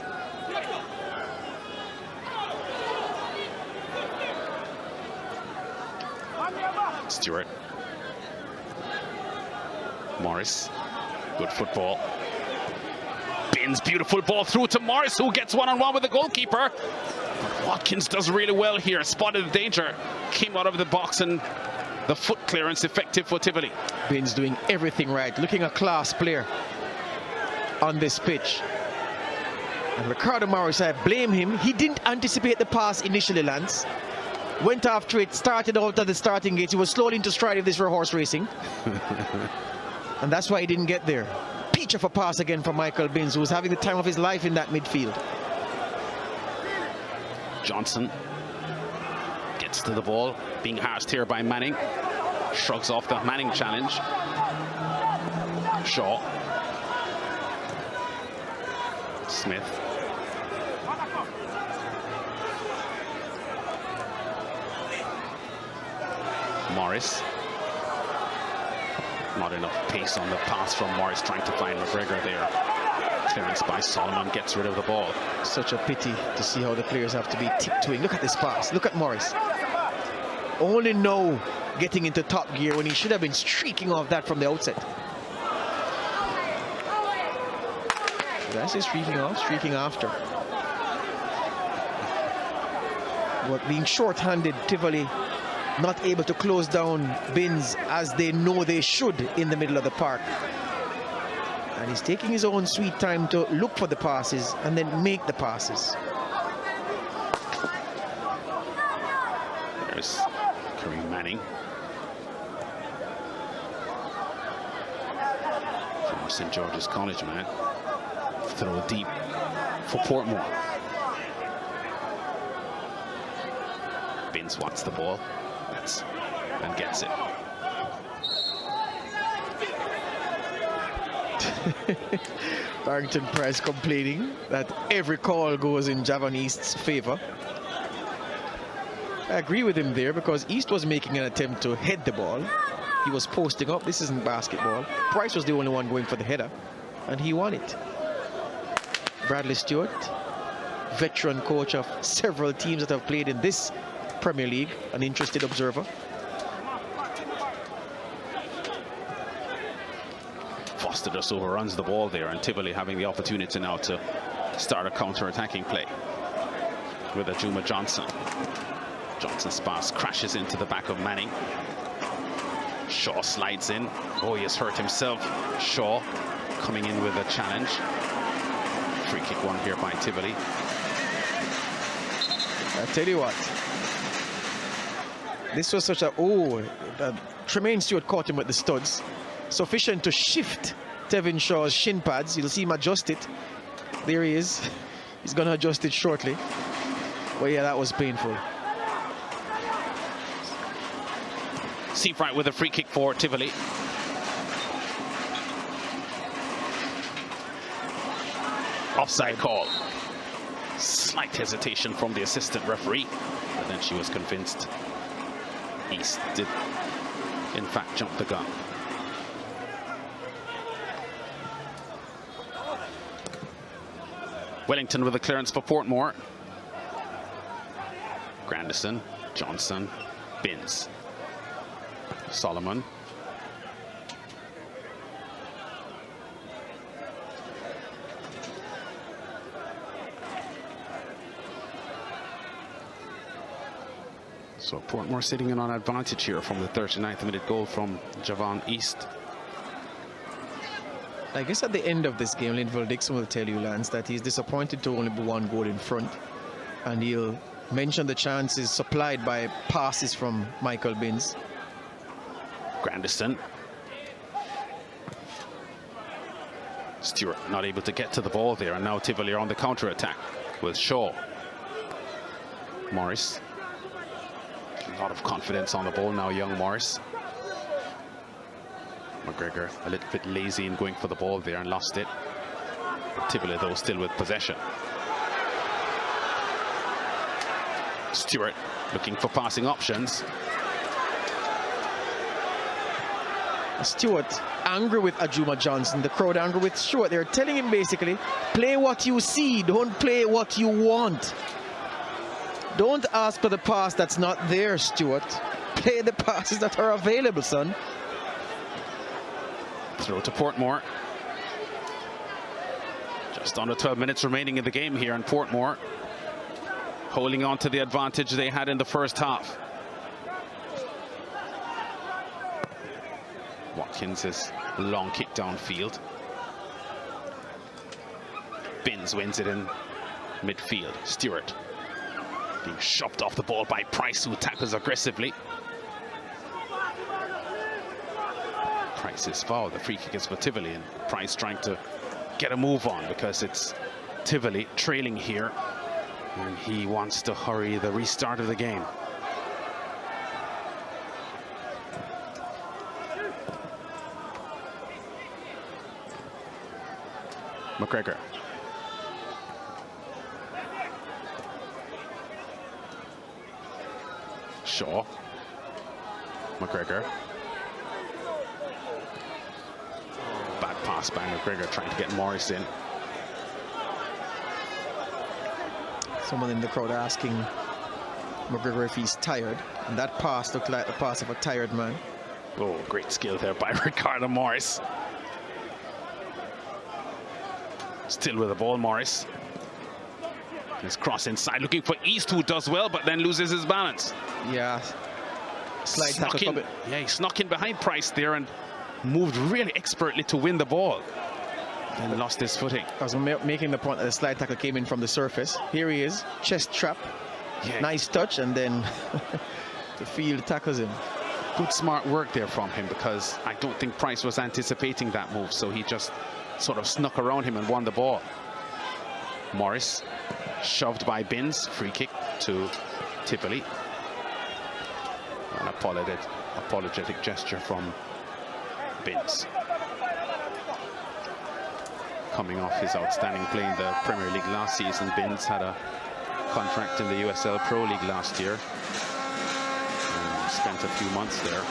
Stewart. Morris. Good football. Binns, beautiful ball through to Morris, who gets one-on-one with the goalkeeper. Watkins does really well here. Spotted the danger. Came out of the box, and the foot clearance effective for Tivoli. Binns doing everything right. Looking a class player on this pitch. And Ricardo Morris, I blame him. He didn't anticipate the pass initially, Lance. Went after it, started out at the starting gate. He was slowly into stride if this were horse racing. And that's why he didn't get there. Peach of a pass again from Michael Binns, who was having the time of his life in that midfield. Johnson gets to the ball, being harassed here by Manning. Shrugs off the Manning challenge. Shaw. Smith. Morris. Not enough pace on the pass from Morris, trying to find McGregor there. Clearance by Solomon gets rid of the ball. Such a pity to see how the players have to be tiptoeing. Look at this pass. Look at Morris. Only now getting into top gear when he should have been streaking off that from the outset. Did I say streaking off? Streaking after. But being short-handed, Tivoli not able to close down Binns as they know they should in the middle of the park. And he's taking his own sweet time to look for the passes and then make the passes. There's Kareem Manning. From St. George's College, man. Throw deep for Portmore. Binns wants the ball. And gets it. Barrington Price complaining that every call goes in Javon East's favor. I agree with him there, because East was making an attempt to head the ball. He was posting up. This isn't basketball. Price was the only one going for the header, and he won it. Bradley Stewart, veteran coach of several teams that have played in this Premier League, an interested observer. Foster just overruns the ball there, and Tivoli having the opportunity now to start a counter-attacking play with Ajuma Johnson. Johnson's pass crashes into the back of Manning. Shaw slides in. Oh, he has hurt himself. Shaw coming in with a challenge. Free kick won here by Tivoli. I tell you what, this was such a Tremaine Stewart caught him with the studs, sufficient to shift Tevin Shaw's shin pads. You'll see him adjust it. There he is. He's going to adjust it shortly. But yeah, that was painful. Seafright with a free kick for Tivoli. Offside call. Slight hesitation from the assistant referee, but then she was convinced East did in fact jump the gun. Wellington with a clearance for Portmore. Grandison, Johnson, Binns, Solomon. So Portmore sitting in on advantage here from the 39th minute goal from Javon East. I guess at the end of this game, Linville Dixon will tell you, Lance, that he's disappointed to only be one goal in front. And he'll mention the chances supplied by passes from Michael Binns. Grandison. Stewart not able to get to the ball there, and now Tivoli are on the counter-attack with Shaw. Morris. A lot of confidence on the ball now, young Morris. McGregor a little bit lazy in going for the ball there and lost it. Tivoli, though, still with possession. Stewart looking for passing options. Stewart angry with Ajuma Johnson, the crowd angry with Stewart. They're telling him basically, play what you see, don't play what you want. Don't ask for the pass that's not there, Stewart. Play the passes that are available, son. Throw to Portmore. Just under 12 minutes remaining in the game here, and Portmore holding on to the advantage they had in the first half. Watkins' long kick downfield. Binns wins it in midfield. Stewart being shoved off the ball by Price, who tackles aggressively. Price is fouled. The free kick is for Tivoli, and Price trying to get a move on because it's Tivoli trailing here, and he wants to hurry the restart of the game. McGregor. Shaw. McGregor. Bad pass by McGregor trying to get Morris in. Someone in the crowd asking McGregor if he's tired, and that pass looked like the pass of a tired man. Oh, great skill there by Ricardo Morris. Still with the ball, Morris. His cross inside, looking for East, who does well, but then loses his balance. Yeah. Slide tackle. Yeah, he snuck in behind Price there and moved really expertly to win the ball. Then lost his footing. I was making the point that the slide tackle came in from the surface. Here he is, chest trap. Yeah. Nice touch, and then the field tackles him. Good smart work there from him, because I don't think Price was anticipating that move, so he just sort of snuck around him and won the ball. Morris shoved by Binns. Free kick to Tivoli. An apologetic gesture from Binns. Coming off his outstanding play in the Premier League last season, Binns had a contract in the USL Pro League last year and spent a few months there.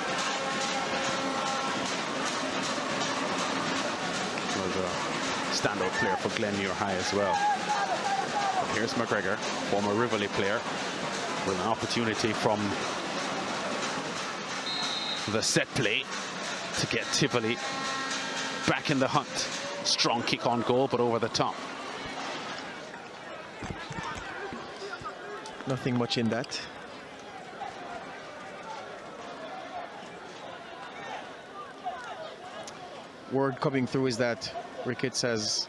Was a standout player for Glenmuir High as well. But here's McGregor, former Rivoli player, with an opportunity from the set play to get Tivoli back in the hunt. Strong kick on goal, but over the top. Nothing much in that. Word coming through is that Ricketts has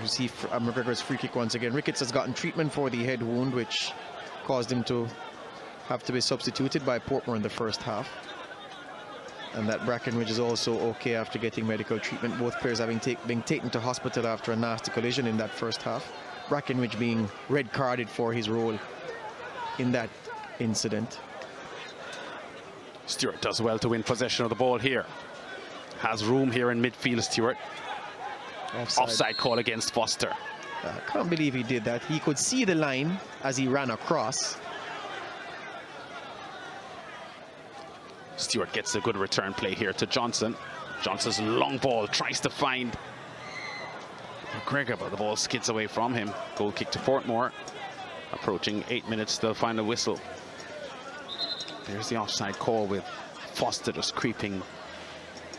received McGregor's free kick once again. Ricketts has gotten treatment for the head wound, which caused him to have to be substituted by Portmore in the first half. And that Brackenridge is also okay after getting medical treatment. Both players having been taken to hospital after a nasty collision in that first half. Brackenridge being red carded for his role in that incident. Stewart does well to win possession of the ball here. Has room here in midfield, Stewart. Offside call against Foster. I can't believe he did that. He could see the line as he ran across. Stewart gets a good return play here to Johnson. Johnson's long ball tries to find McGregor, but the ball skids away from him. Goal kick to Portmore. Approaching 8 minutes to the final whistle. There's the offside call with Foster just creeping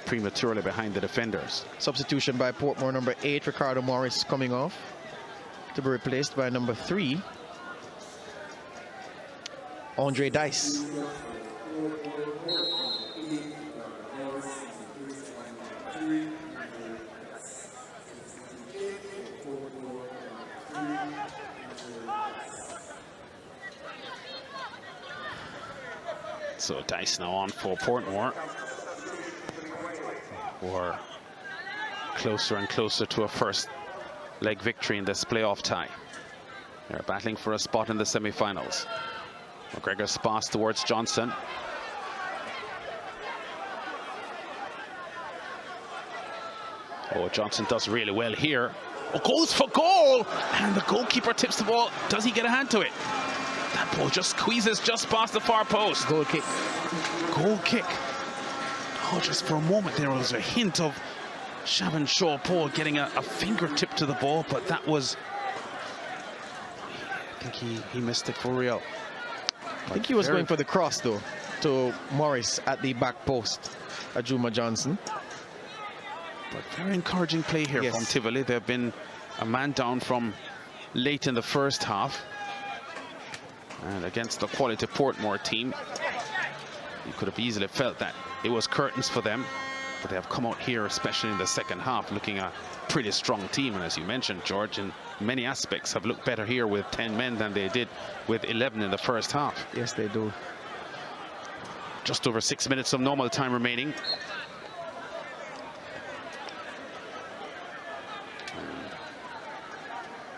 prematurely behind the defenders. Substitution by Portmore, number 8, Ricardo Morris, coming off to be replaced by number 3, Andre Dice. So Dice now on for Portmore. We're closer and closer to a first leg victory in this playoff tie. They're battling for a spot in the semi-finals. McGregor's pass towards Johnson. Oh, Johnson does really well here. Oh, goes for goal! And the goalkeeper tips the ball. Does he get a hand to it? That ball just squeezes just past the far post. Goal kick. Goal kick. Oh, just for a moment there was a hint of Shaban Shaw Paul getting a fingertip to the ball, but that was... I think he missed it for real. I think he was going for the cross, though, to Morris at the back post, Ajuma Johnson. But very encouraging play here from Tivoli. They've been a man down from late in the first half. And against the quality Portmore team, you could have easily felt that it was curtains for them. But they have come out here, especially in the second half, looking a pretty strong team. And as you mentioned, George, in many aspects have looked better here with 10 men than they did with 11 in the first half. Yes, they do. Just over 6 minutes of normal time remaining.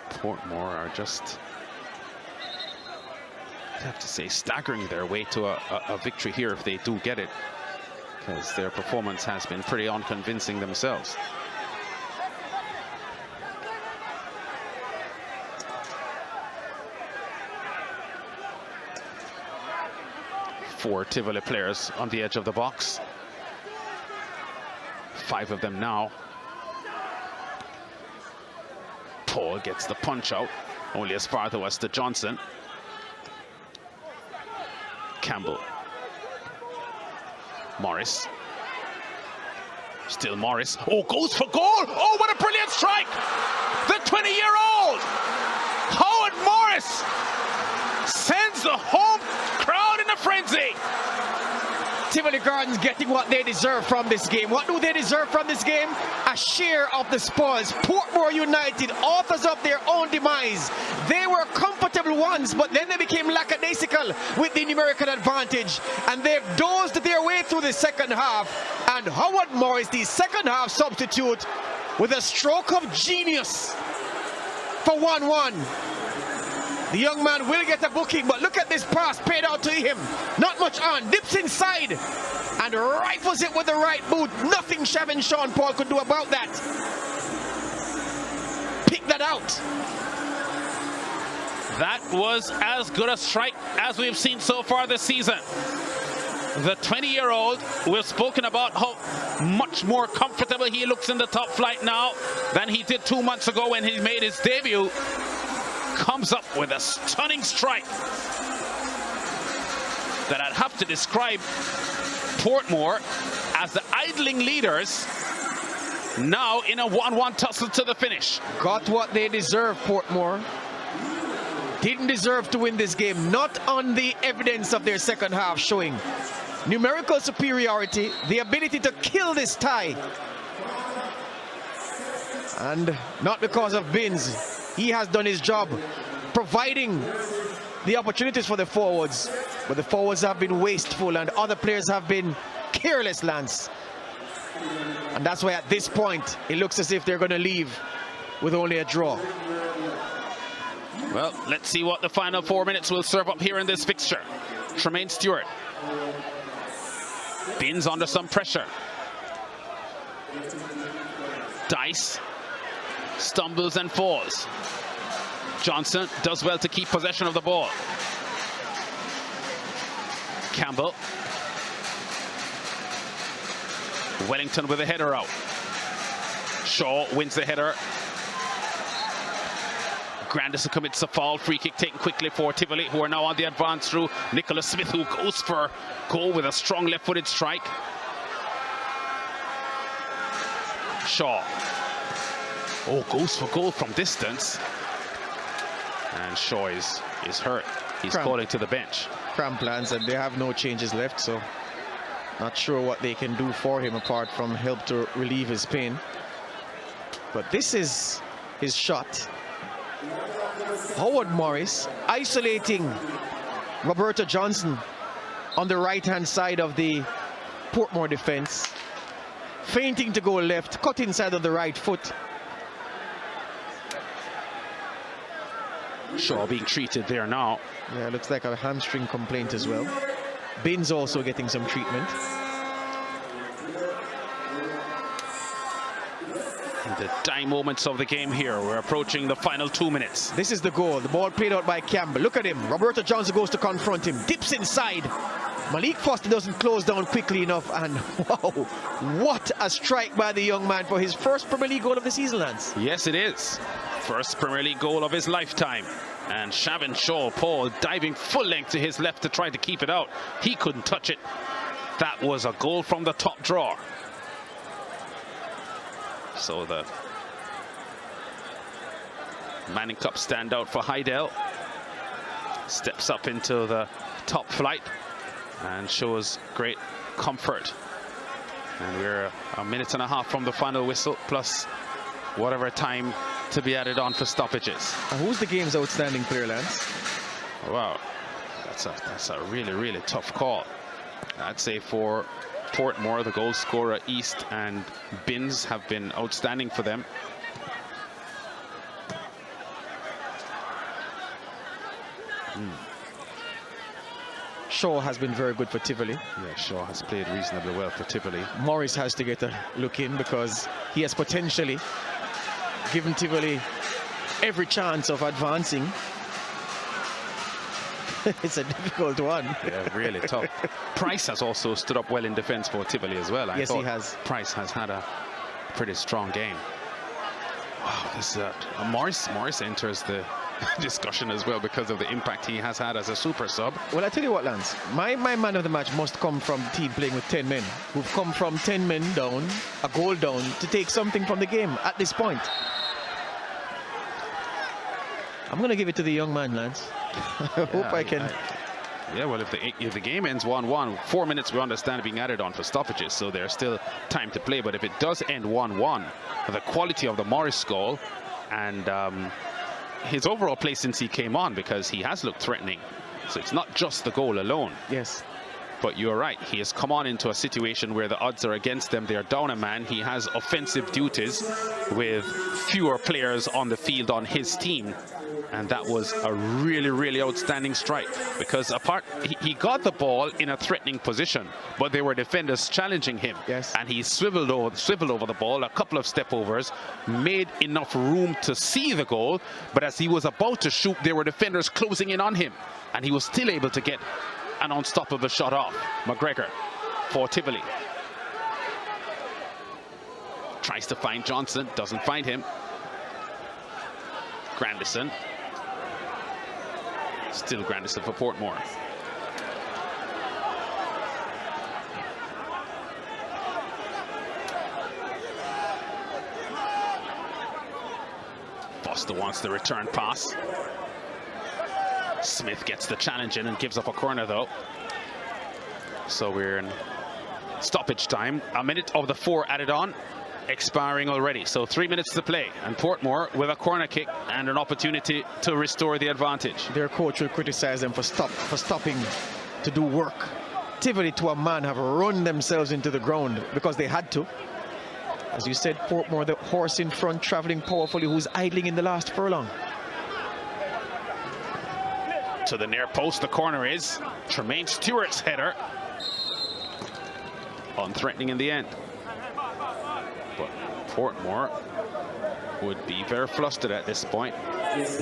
Portmore are just, I'd have to say, staggering their way to a victory here if they do get it, because their performance has been pretty unconvincing themselves. Four Tivoli players on the edge of the box. 5 of them now. Paul gets the punch out, only as far though as to Johnson. Campbell. Morris. Still Morris. Oh, goes for goal! Oh, what a brilliant strike! The 20-year-old Howard Morris sends the home crowd in a frenzy. Tivoli Gardens getting what they deserve from this game. What do they deserve from this game? A share of the spoils. Portmore United authors of their own demise. They were comfortable ones, but then they became lackadaisical with the numerical advantage, and they've dozed their way through the second half. And Howard Morris, the second half substitute, with a stroke of genius for 1-1. The young man will get a booking, but look at this pass paid out to him. Not much on, dips inside and rifles it with the right boot. Nothing Shaban Sean Paul could do about that. Pick that out. That was as good a strike as we've seen so far this season. The 20-year-old, we've spoken about how much more comfortable he looks in the top flight now than he did 2 months ago when he made his debut. Comes up with a stunning strike that I'd have to describe Portmore as the idling leaders, now in a 1-1 tussle to the finish. Got what they deserve, Portmore. didn't deserve to win this game, not on the evidence of their second half showing numerical superiority, the ability to kill this tie. And not because of Binns. He has done his job providing the opportunities for the forwards, but the forwards have been wasteful and other players have been careless, Lance. And that's why at this point it looks as if they're going to leave with only a draw. Well, let's see what the final 4 minutes will serve up here in this fixture. Tremaine Stewart. Binns under some pressure. Dice stumbles and falls. Johnson does well to keep possession of the ball. Campbell. Wellington with a header out. Shaw wins the header. Grandison commits a foul. Free kick taken quickly for Tivoli, who are now on the advance through Nicholas Smith, who goes for goal with a strong left-footed strike. Shaw. Oh, goes for goal from distance. And Shaw is hurt. He's calling to the bench. Cramp plans, and they have no changes left, so not sure what they can do for him apart from help to relieve his pain. But this is his shot. Howard Morris isolating Roberto Johnson on the right-hand side of the Portmore defense. Feinting to go left, cut inside of the right foot. Shaw being treated there now. Yeah, looks like a hamstring complaint as well. Binns also getting some treatment. In the dying moments of the game here, we're approaching the final 2 minutes. This is the goal. The ball played out by Campbell. Look at him. Roberto Johnson goes to confront him. Dips inside. Malik Foster doesn't close down quickly enough. And wow, what a strike by the young man for his first Premier League goal of the season, Lance. Yes, it is. First Premier League goal of his lifetime. And Shavin Shaw, Paul, diving full length to his left to try to keep it out. He couldn't touch it. That was a goal from the top drawer. So the Manning Cup standout for Heidel steps up into the top flight and shows great comfort. And we're a minute and a half from the final whistle, plus whatever time to be added on for stoppages. And who's the game's outstanding player, Lance? Wow, that's a really, really tough call. I'd say for Portmore, the goal scorer East and Binns have been outstanding for them. Shaw has been very good for Tivoli. Yeah, Shaw has played reasonably well for Tivoli. Morris has to get a look in because he has potentially given Tivoli every chance of advancing. It's a difficult one. Yeah, really tough. Price has also stood up well in defense for Tivoli as well. Yes, he has. Price has had a pretty strong game. Wow, this Morris enters the discussion as well because of the impact he has had as a super sub. Well, I tell you what, Lance, my man of the match must come from the team playing with 10 men, who've come from 10 men down, a goal down, to take something from the game at this point. I'm going to give it to the young man, Lance. I hope I can. Yeah, well, if the game ends 1-1, 4 minutes we understand being added on for stoppages, so there's still time to play. But if it does end 1-1, the quality of the Morris goal and his overall play since he came on, because he has looked threatening. So it's not just the goal alone. Yes. But you're right, he has come on into a situation where the odds are against them. They're down a man. He has offensive duties with fewer players on the field on his team. And that was a really, really outstanding strike, because he got the ball in a threatening position, but there were defenders challenging him. Yes. And he swiveled over the ball, a couple of step overs, made enough room to see the goal. But as he was about to shoot, there were defenders closing in on him, and he was still able to get an unstoppable shot off. McGregor for Tivoli. Tries to find Johnson, doesn't find him. Grandison. Still Grandison for Portmore. Foster wants the return pass. Smith gets the challenge in and gives up a corner though. So we're in stoppage time. A minute of the 4 added on, expiring already. So 3 minutes to play, and Portmore with a corner kick and an opportunity to restore the advantage. Their coach will criticize them for stopping to do work. Tivoli, to a man, have run themselves into the ground because they had to. As you said, Portmore, the horse in front, traveling powerfully, who's idling in the last furlong. To the near post, the corner is Tremaine Stewart's header. Unthreatening in the end. But Portmore would be very flustered at this point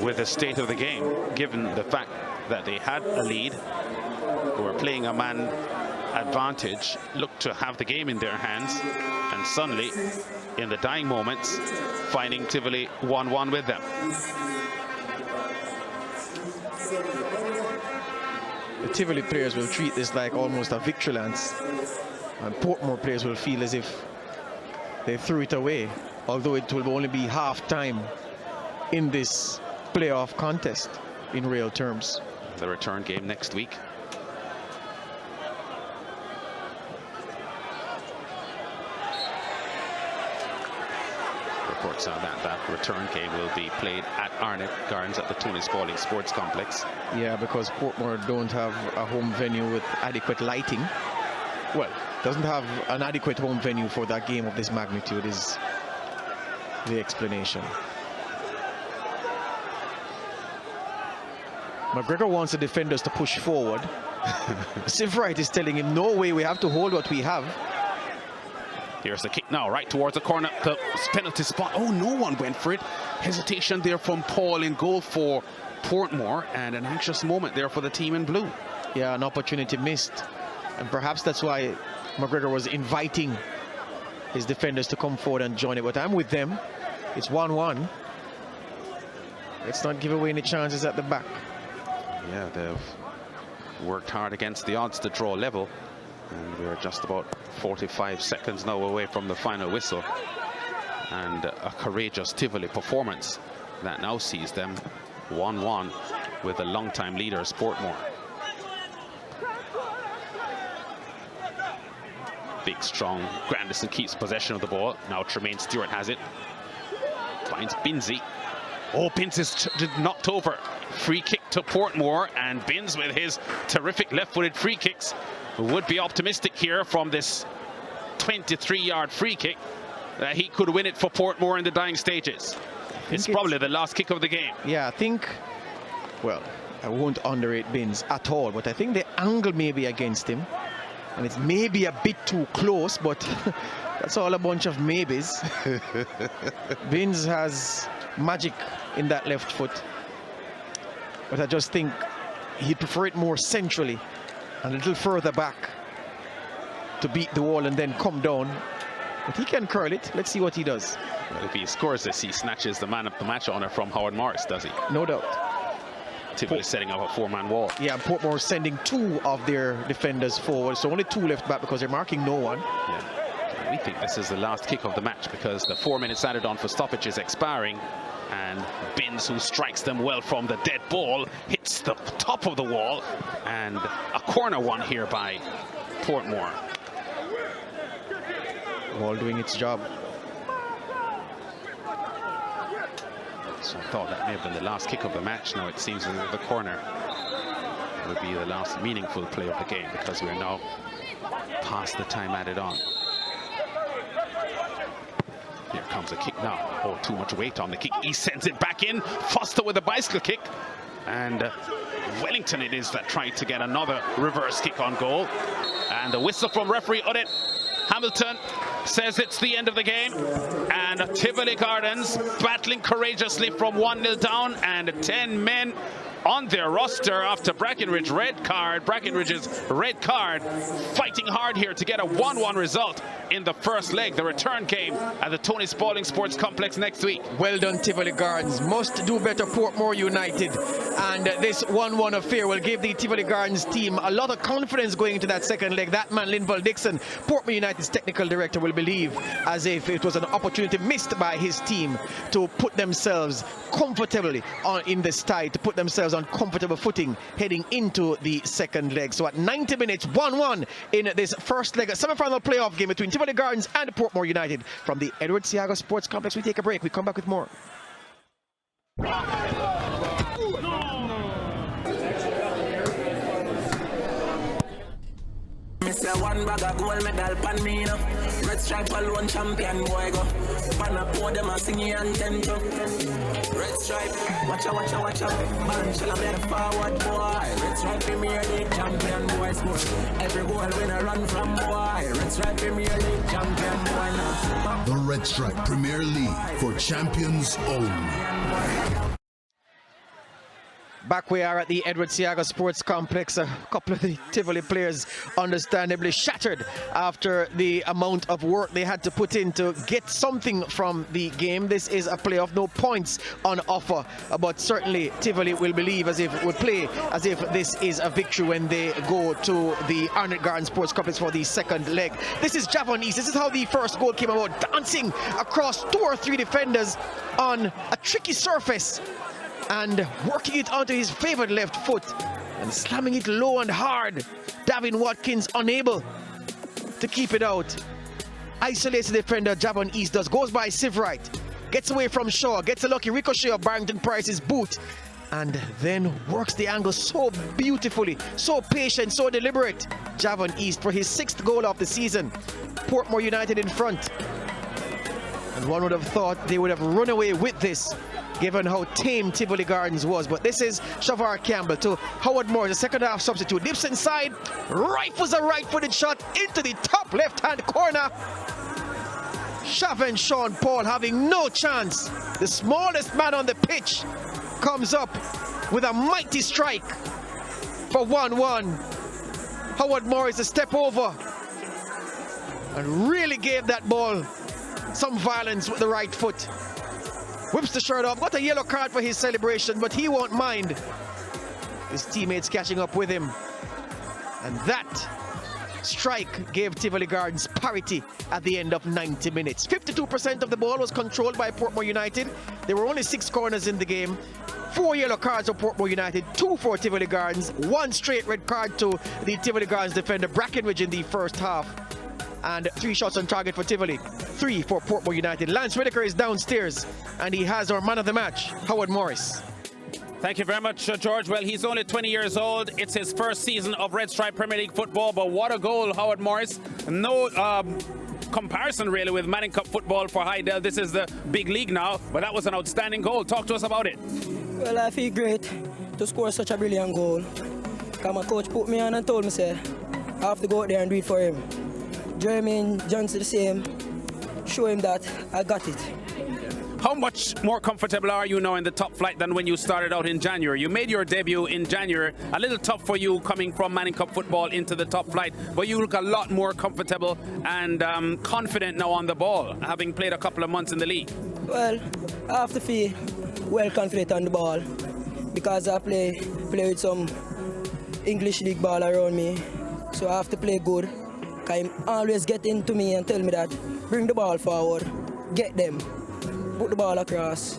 with the state of the game, given the fact that they had a lead, who were playing a man advantage, looked to have the game in their hands, and suddenly, in the dying moments, finding Tivoli 1-1 with them. The Tivoli players will treat this like almost a victory lance, and Portmore players will feel as if they threw it away, although it will only be half time in this playoff contest in real terms. The return game next week. Reports are that return game will be played at Arnett Gardens at the Tony Spalding Sports Complex. Yeah, because Portmore don't have a home venue with adequate lighting. Well, doesn't have an adequate home venue for that game of this magnitude is the explanation. McGregor wants the defenders to push forward. Sivright is telling him, no way, we have to hold what we have. Here's the kick now, right towards the corner, the penalty spot. Oh, no one went for it. Hesitation there from Paul in goal for Portmore, and an anxious moment there for the team in blue. Yeah, an opportunity missed. And perhaps that's why McGregor was inviting his defenders to come forward and join it. But I'm with them. It's 1-1. Let's not give away any chances at the back. Yeah, they've worked hard against the odds to draw level. And we're just about 45 seconds now away from the final whistle. And a courageous Tivoli performance that now sees them 1-1 with the long-time leaders, Portmore. Big, strong Grandison keeps possession of the ball. Now Tremaine Stewart has it. Finds Binsey. Oh, Binns is knocked over. Free kick to Portmore, and Binns with his terrific left-footed free kicks would be optimistic here from this 23-yard free kick that he could win it for Portmore in the dying stages. It's probably the last kick of the game. Yeah, I think, well, I won't underrate Binns at all, but I think the angle may be against him. And it's maybe a bit too close, but that's all a bunch of maybes. Binns has magic in that left foot. But I just think he'd prefer it more centrally and a little further back to beat the wall and then come down. But he can curl it. Let's see what he does. Well, if he scores this, he snatches the man of the match honor from Howard Morris, does he? No doubt. Tivoli setting up a 4-man wall. Yeah, Portmore sending 2 of their defenders forward, so only 2 left back because they're marking no one. Yeah. We think this is the last kick of the match because the 4 minutes added on for stoppage is expiring, and Binns, who strikes them well from the dead ball, hits the top of the wall, and a corner one here by Portmore. Wall doing its job. So I thought that may have been the last kick of the match. Now it seems that the corner would be the last meaningful play of the game because we're now past the time added on. Here comes a kick now. Oh, too much weight on the kick. He sends it back in. Foster with a bicycle kick. And Wellington it is that tried to get another reverse kick on goal. And the whistle from referee Udit Hamilton says it's the end of the game, and Tivoli Gardens battling courageously from 1-0 down, and 10 men on their roster after Brackenridge's red card, fighting hard here to get a 1-1 result in the first leg, the return game at the Tony Spalding Sports Complex next week. Well done, Tivoli Gardens. Must do better, Portmore United. And this 1-1 affair will give the Tivoli Gardens team a lot of confidence going into that second leg. That man, Linval Dixon, Portmore United's technical director, will believe as if it was an opportunity missed by his team to put themselves comfortably in this tie, to put themselves themselves on comfortable footing heading into the second leg. So at 90 minutes, 1-1 in this first leg, a semi-final playoff game between Tivoli Gardens and Portmore United. From the Edward Seaga Sports Complex, we take a break. We come back with more. Say one bag of gold medal pan me now. Red stripe alone champion boy go. Pan a pour them a sing and tempo. Red stripe, watch out, watch out, watch out. Man shall I be the forward boy. Red stripe Premier League champion boy score. Every goal when I run from boy. Red stripe Premier League champion boy now. The Red Stripe Premier League for champions only. Back we are at the Edward Seaga Sports Complex. A couple of the Tivoli players understandably shattered after the amount of work they had to put in to get something from the game. This is a playoff, no points on offer, but certainly Tivoli will play as if this is a victory when they go to the Arnett Garden Sports Complex for the second leg. This is Javon East. This is how the first goal came about, dancing across 2 or 3 defenders on a tricky surface and working it onto his favored left foot and slamming it low and hard. Davin Watkins unable to keep it out. Isolates the defender, Javon East does, goes by Sivrite, gets away from Shaw, gets a lucky ricochet of Barrington Price's boot, and then works the angle so beautifully, so patient, so deliberate. Javon East for his 6th goal of the season. Portmore United in front. And one would have thought they would have run away with this, given how tame Tivoli Gardens was. But this is Shavar Campbell to Howard Moore, the second half substitute. Dips inside, rifles a right-footed shot into the top left-hand corner. Shaven Sean Paul having no chance. The smallest man on the pitch comes up with a mighty strike for 1-1. Howard Morris a step over and really gave that ball some violence with the right foot. Whips the shirt off, got a yellow card for his celebration, but he won't mind his teammates catching up with him. And that strike gave Tivoli Gardens parity at the end of 90 minutes. 52% of the ball was controlled by Portmore United. There were only 6 corners in the game. 4 yellow cards for Portmore United, 2 for Tivoli Gardens, 1 straight red card to the Tivoli Gardens defender Brackenridge in the first half. And 3 shots on target for Tivoli, 3 for Portmore United. Lance Whitaker is downstairs, and he has our man of the match, Howard Morris. Thank you very much, George. Well, he's only 20 years old. It's his first season of Red Stripe Premier League football, but what a goal, Howard Morris. No comparison, really, with Manning Cup football for Hydel. This is the big league now, but that was an outstanding goal. Talk to us about it. Well, I feel great to score such a brilliant goal. Because my coach put me on and told me, say, I have to go out there and do it for him. Jeremy Johnson the same, show him that I got it. How much more comfortable are you now in the top flight than when you started out in January? You made your debut in January, a little tough for you coming from Manning Cup football into the top flight, but you look a lot more comfortable and confident now on the ball, having played a couple of months in the league. Well, I have to feel well confident on the ball because I play with some English league ball around me, so I have to play good. He always get into me and tell me that bring the ball forward, get them, put the ball across.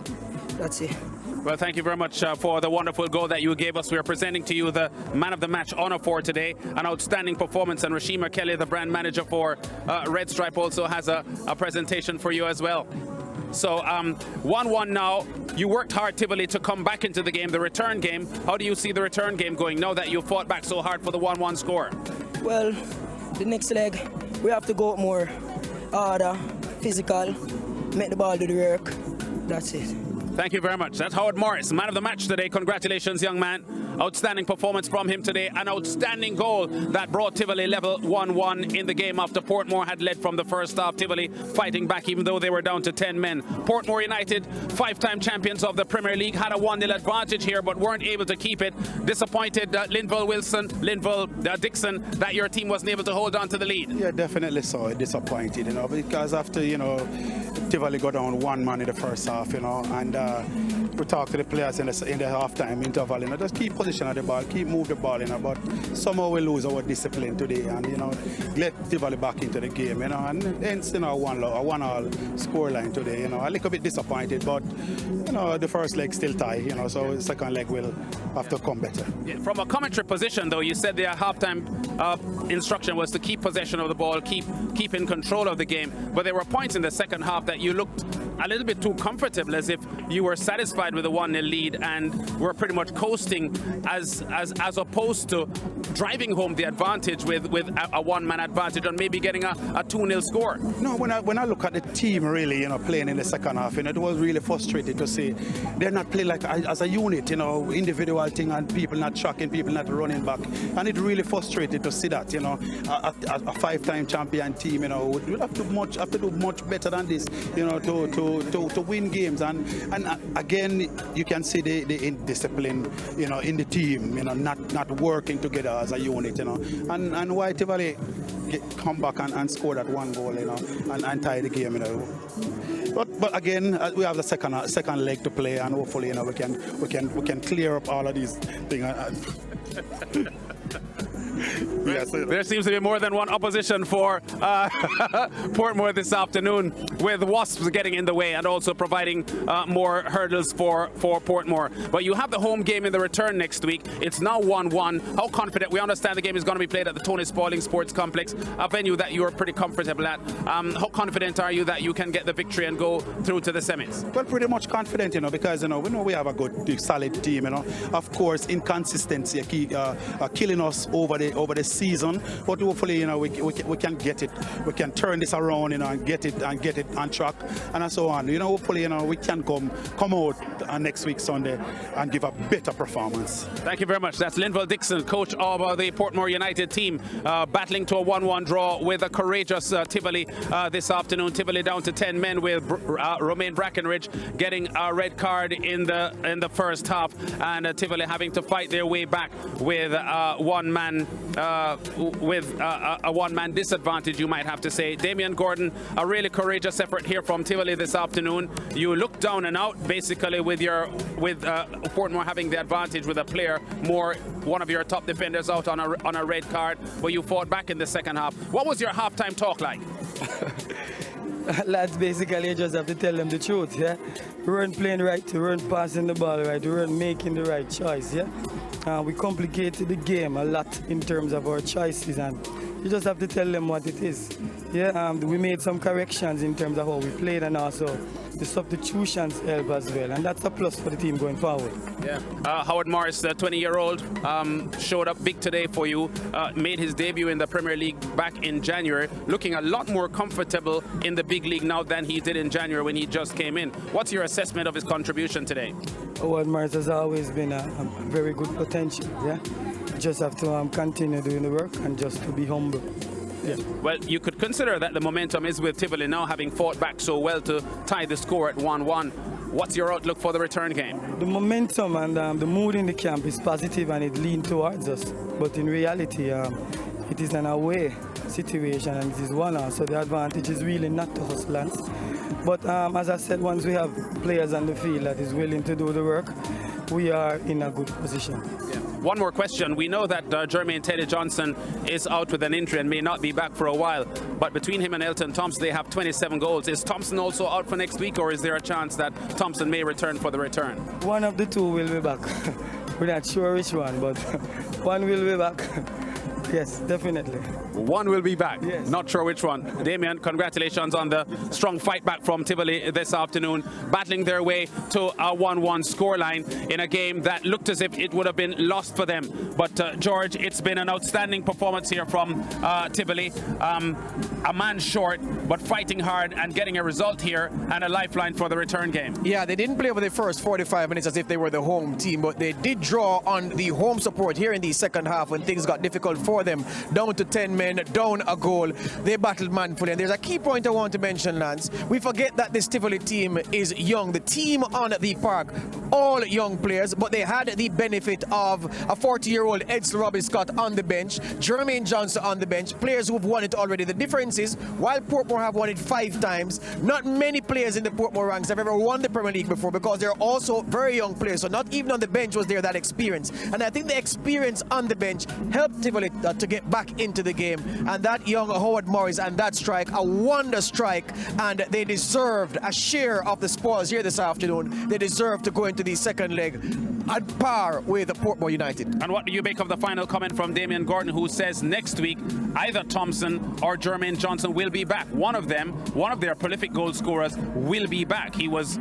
That's it. Well, thank you very much for the wonderful goal that you gave us. We are presenting to you the man of the match honor for today. An outstanding performance, and Rashima Kelly, the brand manager for Red Stripe, also has a presentation for you as well. So 1-1 now. You worked hard, Tivoli, to come back into the game, the return game. How do you see the return game going now that you fought back so hard for the 1-1 score? Well, the next leg, we have to go more harder, physical, make the ball do the work. That's it. Thank you very much. That's Howard Morris, man of the match today. Congratulations, young man. Outstanding performance from him today. An outstanding goal that brought Tivoli level 1-1 in the game after Portmore had led from the first half. Tivoli fighting back even though they were down to 10 men. Portmore United, 5-time champions of the Premier League, had a 1-0 advantage here but weren't able to keep it. Disappointed Linville Dixon, that your team wasn't able to hold on to the lead. Yeah, definitely so. Disappointed, because after, Tivoli got down 1 man in the first half, and we talked to the players in the half-time interval, just keep position of the ball, keep move the ball, but somehow we lose our discipline today and, let Tivoli back into the game, and hence, a 1-all scoreline today, a little bit disappointed, but, the first leg still tie, so the second leg will have to come better. Yeah, from a commentary position, though, you said the halftime instruction was to keep possession of the ball, keep in control of the game. But there were points in the second half that you looked a little bit too comfortable, as if you were satisfied with the 1-0 lead and were pretty much coasting, as opposed to driving home the advantage with a one-man advantage and maybe getting a 2-0 score. No, when I look at the team really, playing in the second half, it was really frustrating to see they're not playing like as a unit, individual thing, and people not tracking, people not running back, and it really frustrated to see that, a five-time champion team, would have to do much better than this, to win games, and again you can see the indiscipline, in the team, not working together as a unit, and White Valley come back and score that one goal, and tie the game, But again, we have the second leg to play, and hopefully, we can clear up all of these things. Yes. There seems to be more than one opposition for Portmore this afternoon, with Wasps getting in the way and also providing more hurdles for Portmore. But you have the home game in the return next week. It's now 1-1. How confident? We understand the game is going to be played at the Tony Spalding Sports Complex, a venue that you are pretty comfortable at. How confident are you that you can get the victory and go through to the semis? Well, pretty much confident, because we know we have a good, solid team. Of course, inconsistency killing us over the season, but hopefully, we can get it. We can turn this around, and get it on track, and so on. Hopefully, we can come out next week Sunday and give a better performance. Thank you very much. That's Linval Dixon, coach of the Portmore United team, battling to a 1-1 draw with a courageous Tivoli this afternoon. Tivoli down to 10 men, with Romain Brackenridge getting a red card in the first half, and Tivoli having to fight their way back with one man. With a one-man disadvantage, you might have to say. Damian Gordon, a really courageous effort here from Tivoli this afternoon. You look down and out, basically, with Portmore having the advantage with a player more, one of your top defenders out on a red card, but you fought back in the second half. What was your halftime talk like? Lads, basically, you just have to tell them the truth, yeah? We weren't playing right, we weren't passing the ball right, we weren't making the right choice, yeah? We complicated the game a lot in terms of our choices, and you just have to tell them what it is. Yeah, we made some corrections in terms of how we played, and also the substitutions help as well, and that's a plus for the team going forward. Yeah, Howard Morris, the 20-year-old, showed up big today for you, made his debut in the Premier League back in January, looking a lot more comfortable in the big league now than he did in January when he just came in. What's your assessment of his contribution today? Howard Morris has always been a very good potential, yeah? Just have to continue doing the work and just to be humble. Yeah. Well, you could consider that the momentum is with Tivoli now, having fought back so well to tie the score at 1-1. What's your outlook for the return game? The momentum and the mood in the camp is positive, and it leans towards us. But in reality, it is an away situation, and it is 1-0, so the advantage is really not to us, Lance. But as I said, once we have players on the field that is willing to do the work, we are in a good position. Yeah. One more question. We know that Jermaine Teddy Johnson is out with an injury and may not be back for a while. But between him and Elton Thompson, they have 27 goals. Is Thompson also out for next week, or is there a chance that Thompson may return for the return? One of the two will be back. We're not sure which one, but one will be back. Yes, definitely. One will be back. Yes. Not sure which one. Damien, congratulations on the strong fight back from Tivoli this afternoon, battling their way to a 1-1 scoreline in a game that looked as if it would have been lost for them. But George, it's been an outstanding performance here from Tivoli. A man short, but fighting hard and getting a result here, and a lifeline for the return game. Yeah, they didn't play over the first 45 minutes as if they were the home team, but they did draw on the home support here in the second half when things got difficult for them. Down to 10 men, down a goal. They battled manfully. And there's a key point I want to mention, Lance. We forget that this Tivoli team is young. The team on the park, all young players, but they had the benefit of a 40-year-old Edsel Robbie Scott on the bench, Jermaine Johnson on the bench, players who've won it already. The difference is, while Portmore have won it 5 times, not many players in the Portmore ranks have ever won the Premier League before, because they're also very young players. So not even on the bench was there that experience. And I think the experience on the bench helped Tivoli to get back into the game. And that young Howard Morris and that strike, a wonder strike, and they deserved a share of the spoils here this afternoon. They deserve to go into the second leg at par with Portmore United. And what do you make of the final comment from Damian Gordon, who says next week either Thompson or Jermaine Johnson will be back? One of them, one of their prolific goal scorers, will be back. He was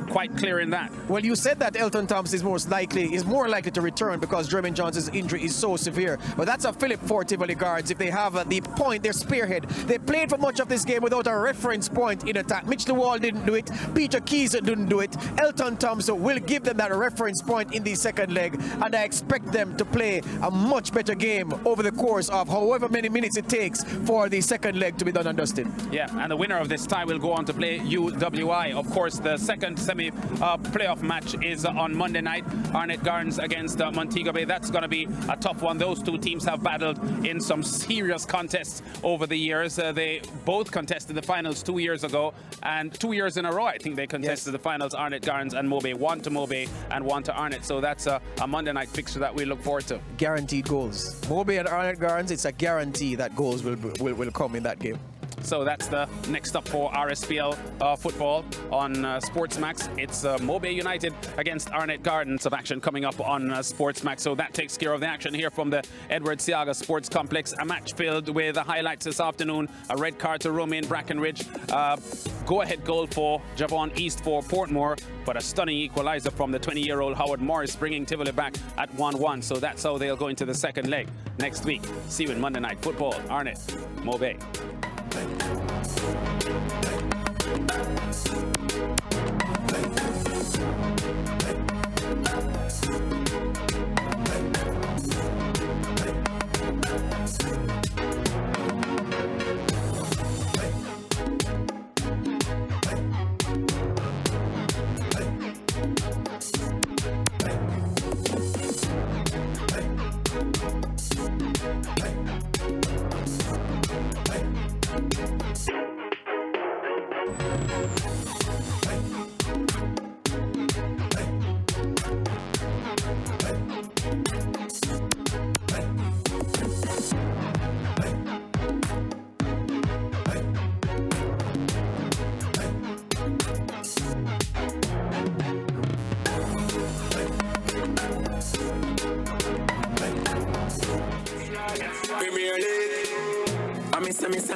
quite clear in that. Well, you said that Elton Thompson is more likely to return because Jermaine Johnson's injury is so severe. But that's a Philip for Tivoli Guards. If they have the point, their spearhead. They played for much of this game without a reference point in attack. Mitch Lewall didn't do it. Peter Keys didn't do it. Elton Thompson will give them that reference point in the second leg, and I expect them to play a much better game over the course of however many minutes it takes for the second leg to be done and dusted. Yeah, and the winner of this tie will go on to play UWI. Of course, the second semi playoff match is on Monday night. Arnett Gardens against Montego Bay. That's going to be a tough one. Those two teams have battled in some serious contests over the years. They both contested the finals 2 years ago, and 2 years in a row, I think they contested the finals, Arnett Gardens and Mobay. One to Mobay and one to Arnett. So that's a Monday night fixture that we look forward to. Guaranteed goals. Mobay and Arnett Gardens, it's a guarantee that goals will come in that game. So that's the next up for RSPL football on Sportsmax. It's Mobay United against Arnett Gardens of action coming up on Sportsmax. So that takes care of the action here from the Edward Seaga Sports Complex. A match filled with highlights this afternoon. A red card to Romain Brackenridge. Go-ahead goal for Javon East for Portmore, but a stunning equalizer from the 20-year-old Howard Morris, bringing Tivoli back at 1-1. So that's how they'll go into the second leg next week. See you in Monday Night Football. Arnett, Mobay.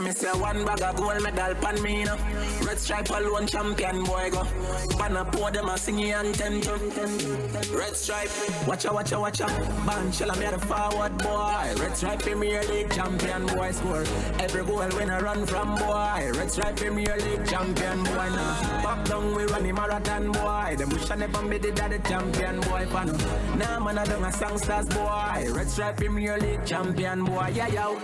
Me say one bag of gold medal pan me now. Red stripe alone champion boy go. Banner pour them a sing anthem. Red stripe, watcha. Band shall me the forward boy. Red stripe Premier League champion boy score. Every goal when I run from boy. Red stripe Premier League champion boy now. Back down we run the marathon boy. Them wish I never made it that the champion boy fan. Now man I done a songsters boy. Red stripe Premier League champion boy. Yeah yo.